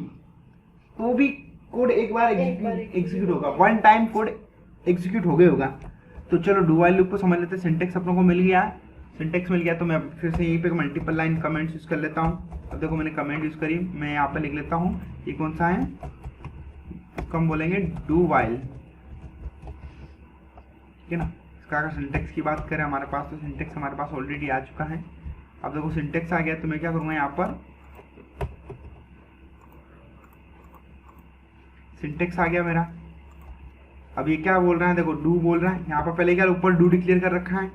A: तो भी कोड एक बार एग्जीक्यूट होगा, वन टाइम कोड एग्जीक्यूट हो गया होगा। तो चलो डू वाइल लूप को समझ लेते हैं। सिंटेक्स अपनों को मिल गया, सिंटेक्स मिल गया, तो मैं फिर से यहीं पे मल्टीपल लाइन कमेंट्स यूज कर लेता हूँ। अब देखो मैंने कमेंट यूज करी, मैं यहाँ पे लिख लेता हूँ, ये कौन सा है, इसको हम बोलेंगे डू वाइल, ठीक है ना। इसका अगर सिंटेक्स की बात करें हमारे पास, तो सिंटेक्स हमारे पास ऑलरेडी आ चुका है। अब देखो सिंटेक्स आ गया तो मैं क्या करूँगा, यहाँ पर सिंटेक्स आ गया मेरा। अब ये क्या बोल रहा है, देखो डू बोल रहा है। यहाँ पर पहले क्या ऊपर डू डिक्लेयर कर रखा है,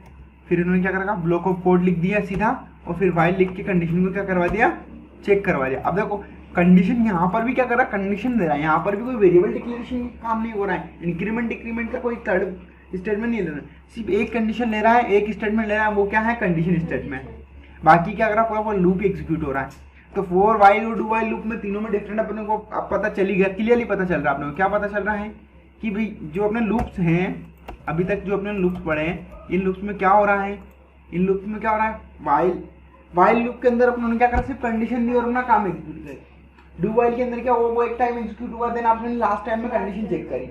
A: फिर इन्होंने क्या कर रखा, ब्लॉक ऑफ कोड लिख दिया सीधा, और फिर वाइल लिख के कंडीशन को क्या करवा दिया, चेक करवा दिया। अब देखो कंडीशन यहाँ पर भी क्या कर रहा है, कंडीशन दे रहा है। यहाँ पर भी कोई वेरिएबल डिक्लेरेशन काम नहीं हो रहा है, इंक्रीमेंट डिक्रीमेंट का कोई थर्ड स्टेटमेंट नहीं ले रहा है, सिर्फ एक कंडीशन ले रहा है, एक स्टेटमेंट ले रहा है, वो क्या है, कंडीशन स्टेटमेंट। बाकी क्या कर रहा है, पूरा लूप एग्जीक्यूट हो रहा है। तो फॉर वाइल और डू वाइल लूप में तीनों में डिफरेंट अपने को अब पता चली गया, क्लियरली पता चल रहा है अपने को। क्या पता चल रहा है कि भाई जो अपने लूप्स हैं अभी तक, जो अपने लूप्स पढ़े हैं, इन लूप्स में क्या हो रहा है, इन लूप्स में क्या हो रहा है, वाइल लूप के अंदर अपने क्या करा, सिर्फ कंडीशन दी और अपना काम एग्जीक्यूट करे। डू वाइल के अंदर क्या हुआ, वो एक टाइम एग्जीक्यूट हुआ, देन आपने लास्ट टाइम में कंडीशन चेक करी।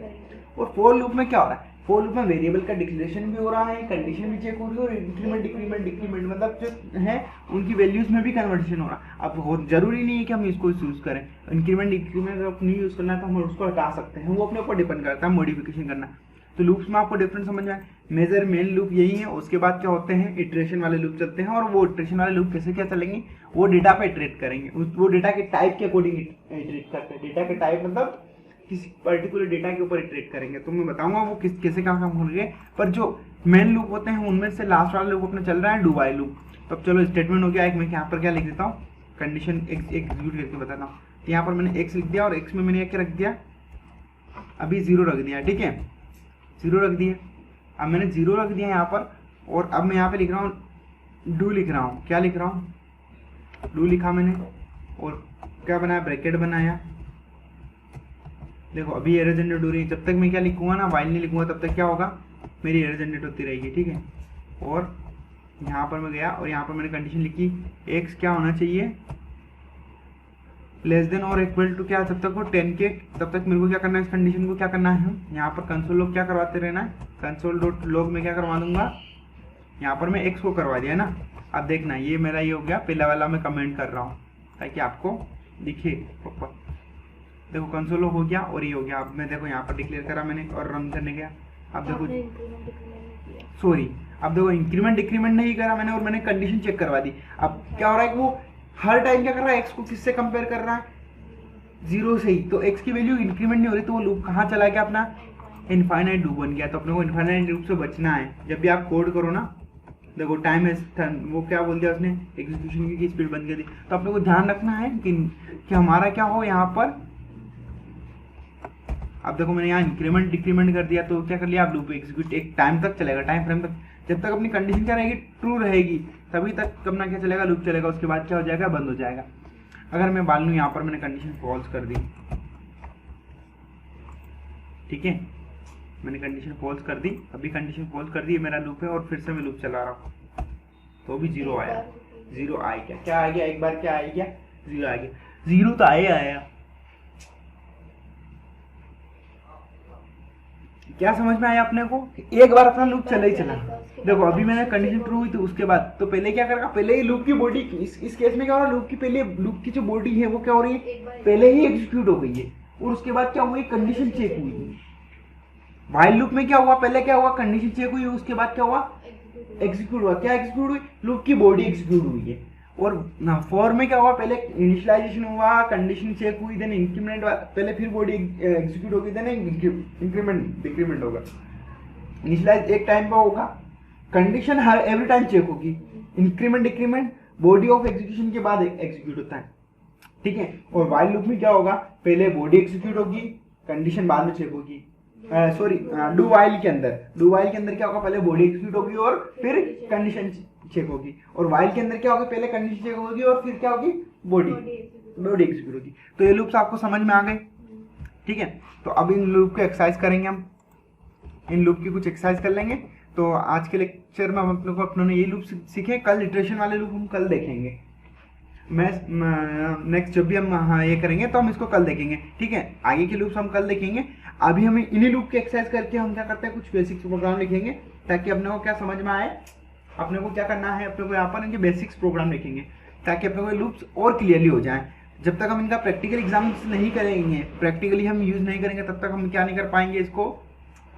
A: और फोर लूप में क्या हो रहा है, फोर लूप में वेरिएबल का डिक्लेरेशन भी हो रहा है, कंडीशन भी चेक हो रही है, और इंक्रीमेंट डिक्रीमेंट मतलब जो है उनकी वैल्यूज में भी कन्वर्टेशन हो रहा है। अब बहुत जरूरी नहीं है कि हम इसको यूज करें, इंक्रीमेंट डिक्रीमेंट अगर नहीं यूज करना है तो हम उसको हटा सकते हैं, वो अपने ऊपर डिपेंड करता है मॉडिफिकेशन करना। तो लूप्स में आपको डिफरेंस समझ में आए, मेजर मेन लूप यही है। उसके बाद क्या होते हैं, इटरेशन वाले लूप चलते हैं, और वो इटरेशन वाले लूप कैसे क्या चलेंगे, वो डेटा पे इटरेट करेंगे, वो डेटा के टाइप के अकॉर्डिंग इटरेट करते हैं। डेटा के टाइप मतलब किसी पर्टिकुलर डेटा के ऊपर इटरेट करेंगे, तो मैं बताऊंगा वो कैसे काम होंगे। पर जो मेन लूप होते हैं उनमें से लास्ट वाला लूप अपना चल रहा है डू वाइल लूप। तो चलो स्टेटमेंट हो गया एक, मैं यहाँ पर क्या लिख देता हूँ, कंडीशन एग्जीक्यूट करके बताता हूँ। तो यहाँ पर मैंने एक्स लिख दिया, और एक्स में मैंने क्या रख दिया, अभी 0 रख दिया, ठीक है, 0 रख दिया। अब मैंने 0 रख दिया यहाँ पर, और अब मैं यहाँ पे लिख रहा हूँ डू लिख रहा हूँ। क्या लिख रहा हूँ, डू लिखा मैंने, और क्या बनाया, ब्रैकेट बनाया। देखो अभी एरर जनरेट हो रही है, जब तक मैं क्या लिखूंगा ना, वाइल नहीं लिखूंगा, तब तक क्या होगा, मेरी एरर जनरेट होती रहेगी, ठीक है। और यहाँ पर मैं गया, और यहाँ पर मैंने कंडीशन लिखी, एक्स क्या होना चाहिए, लेस देन और इक्वल टू क्या, जब तक वो 10 के, तब तक मेरे को क्या करना है, इस कंडीशन को क्या करना है, यहाँ पर कंसोल लॉग क्या करवाते रहना है, कंसोल डॉट लॉग में क्या करवा दूंगा, यहाँ पर मैं एक्स को करवा दिया ना। अब देखना ये मेरा ये हो गया, पहला वाला मैं कमेंट कर रहा हूँ ताकि आपको दिखे प्रॉपर। देखो कंसोल लॉग हो गया और ये हो गया। अब मैं देखो यहाँ पर डिक्लेयर करा मैंने और रन करने गया। अब देखो सॉरी, अब देखो इंक्रीमेंट डिक्रीमेंट नहीं करा मैंने, और मैंने कंडीशन चेक करवा दी। अब क्या हो रहा है कि वो हर टाइम क्या कर रहा है, एक्स को किससे कंपेयर कर रहा है, 0 से ही। तो एक्स की वैल्यू इंक्रीमेंट नहीं हो रही, तो वो लूप कहाँ चला गया अपना, इनफाइनाइट लूप बन गया। तो अपने को इनफाइनाइट लूप से बचना है। जब भी आप कोड करो ना, देखो टाइम इज वो क्या बोल दिया उसने, एग्जीक्यूशन की स्पीड बंद कर दी। तो अपने को ध्यान रखना है कि हमारा क्या हो यहाँ पर। अब देखो मैंने यहाँ इंक्रीमेंट डिक्रीमेंट कर दिया, तो क्या कर लिया, आप लूप एग्जीक्यूट एक टाइम तक चलेगा, टाइम फ्रेम तक, जब तक अपनी कंडीशन क्या रहेगी, ट्रू रहेगी, तभी तक अपना क्या चलेगा, लूप चलेगा। उसके बाद क्या हो जाएगा, बंद हो जाएगा। अगर मैं मान लूँ यहाँ पर मैंने कंडीशन फॉल्स कर दी, ठीक है, मैंने कंडीशन फॉल्स कर दी, अभी कंडीशन फॉल्स कर दी, मेरा लूप है और फिर से मैं लूप चला रहा हूँ, तो भी 0 आया, 0 आ गया। क्या आ गया, एक बार क्या आ गया, 0 आ गया, 0 तो आया। क्या समझ में आया अपने को, एक बार अपना लूप चला ही चला। देखो अभी मैंने कंडीशन ट्रू हुई थी, उसके बाद तो पहले क्या करेगा, पहले ही लूप की बॉडी, इस केस में क्या हो रहा है, लूप की पहले लूप की जो बॉडी है वो क्या हो रही है, पहले ही एग्जीक्यूट हो गई है, और उसके बाद क्या हुई, कंडीशन चेक हुई है। व्हाइल लूप में क्या हुआ, पहले क्या हुआ, कंडीशन चेक हुई, उसके बाद क्या हुआ, एग्जीक्यूट हुआ। क्या एग्जीक्यूट हुई, लूप की बॉडी एग्जीक्यूट हुई है। और फॉर में क्या हुआ, पहले इनिशियलाइजेशन हुआ, कंडीशन चेक हुई, देन इंक्रीमेंट, पहले फिर बॉडी एग्जीक्यूट होगी, देन इंक्रीमेंट डिक्रीमेंट होगा। इनिशियलाइज एक टाइम पे होगा, कंडीशन हर एवरी टाइम चेक होगी, increment decrement body of execution के बाद एग्जीक्यूट होता है, ठीक है। और व्हाइल लूप में क्या होगा, पहले बॉडी एग्जीक्यूट होगी, कंडीशन बाद में चेक होगी। सॉरी, डू वाइल के अंदर क्या होगा, पहले बॉडी एग्जीक्यूट होगी और फिर कंडीशन चेक होगी। और वाइल के अंदर क्या होगा, पहले कंडीशन चेक होगी और फिर क्या होगी, बॉडी एग्जीक्यूट होगी। तो ये लूप्स आपको समझ में आ गए, ठीक है। तो अब इन लूप को एक्सरसाइज करेंगे, हम इन लूप की कुछ एक्सरसाइज कर लेंगे। तो आज के लेक्चर में हम अपने ये लूप सीखे, कल इटरेशन वाले लूप हम कल देखेंगे। मैं नेक्स्ट जब भी हम ये करेंगे तो हम इसको कल देखेंगे, ठीक है। आगे के लूप्स हम कल देखेंगे। अभी हमें इन्हीं लूप की एक्सरसाइज करके हम क्या करते हैं, कुछ बेसिक्स प्रोग्राम लिखेंगे, ताकि अपने को क्या समझ में आए, अपने को क्या करना है, अपने को यहाँ पर इनके बेसिक्स प्रोग्राम लिखेंगे, ताकि अपने को लूप्स और क्लियरली हो जाए। जब तक हम इनका प्रैक्टिकल एग्जाम्स नहीं करेंगे, प्रैक्टिकली हम यूज नहीं करेंगे, तब तक हम क्या नहीं कर पाएंगे, इसको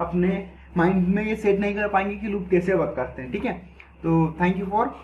A: अपने माइंड में ये सेट नहीं कर पाएंगे कि लूप कैसे वर्क करते हैं। ठीक है, तो थैंक यू फॉर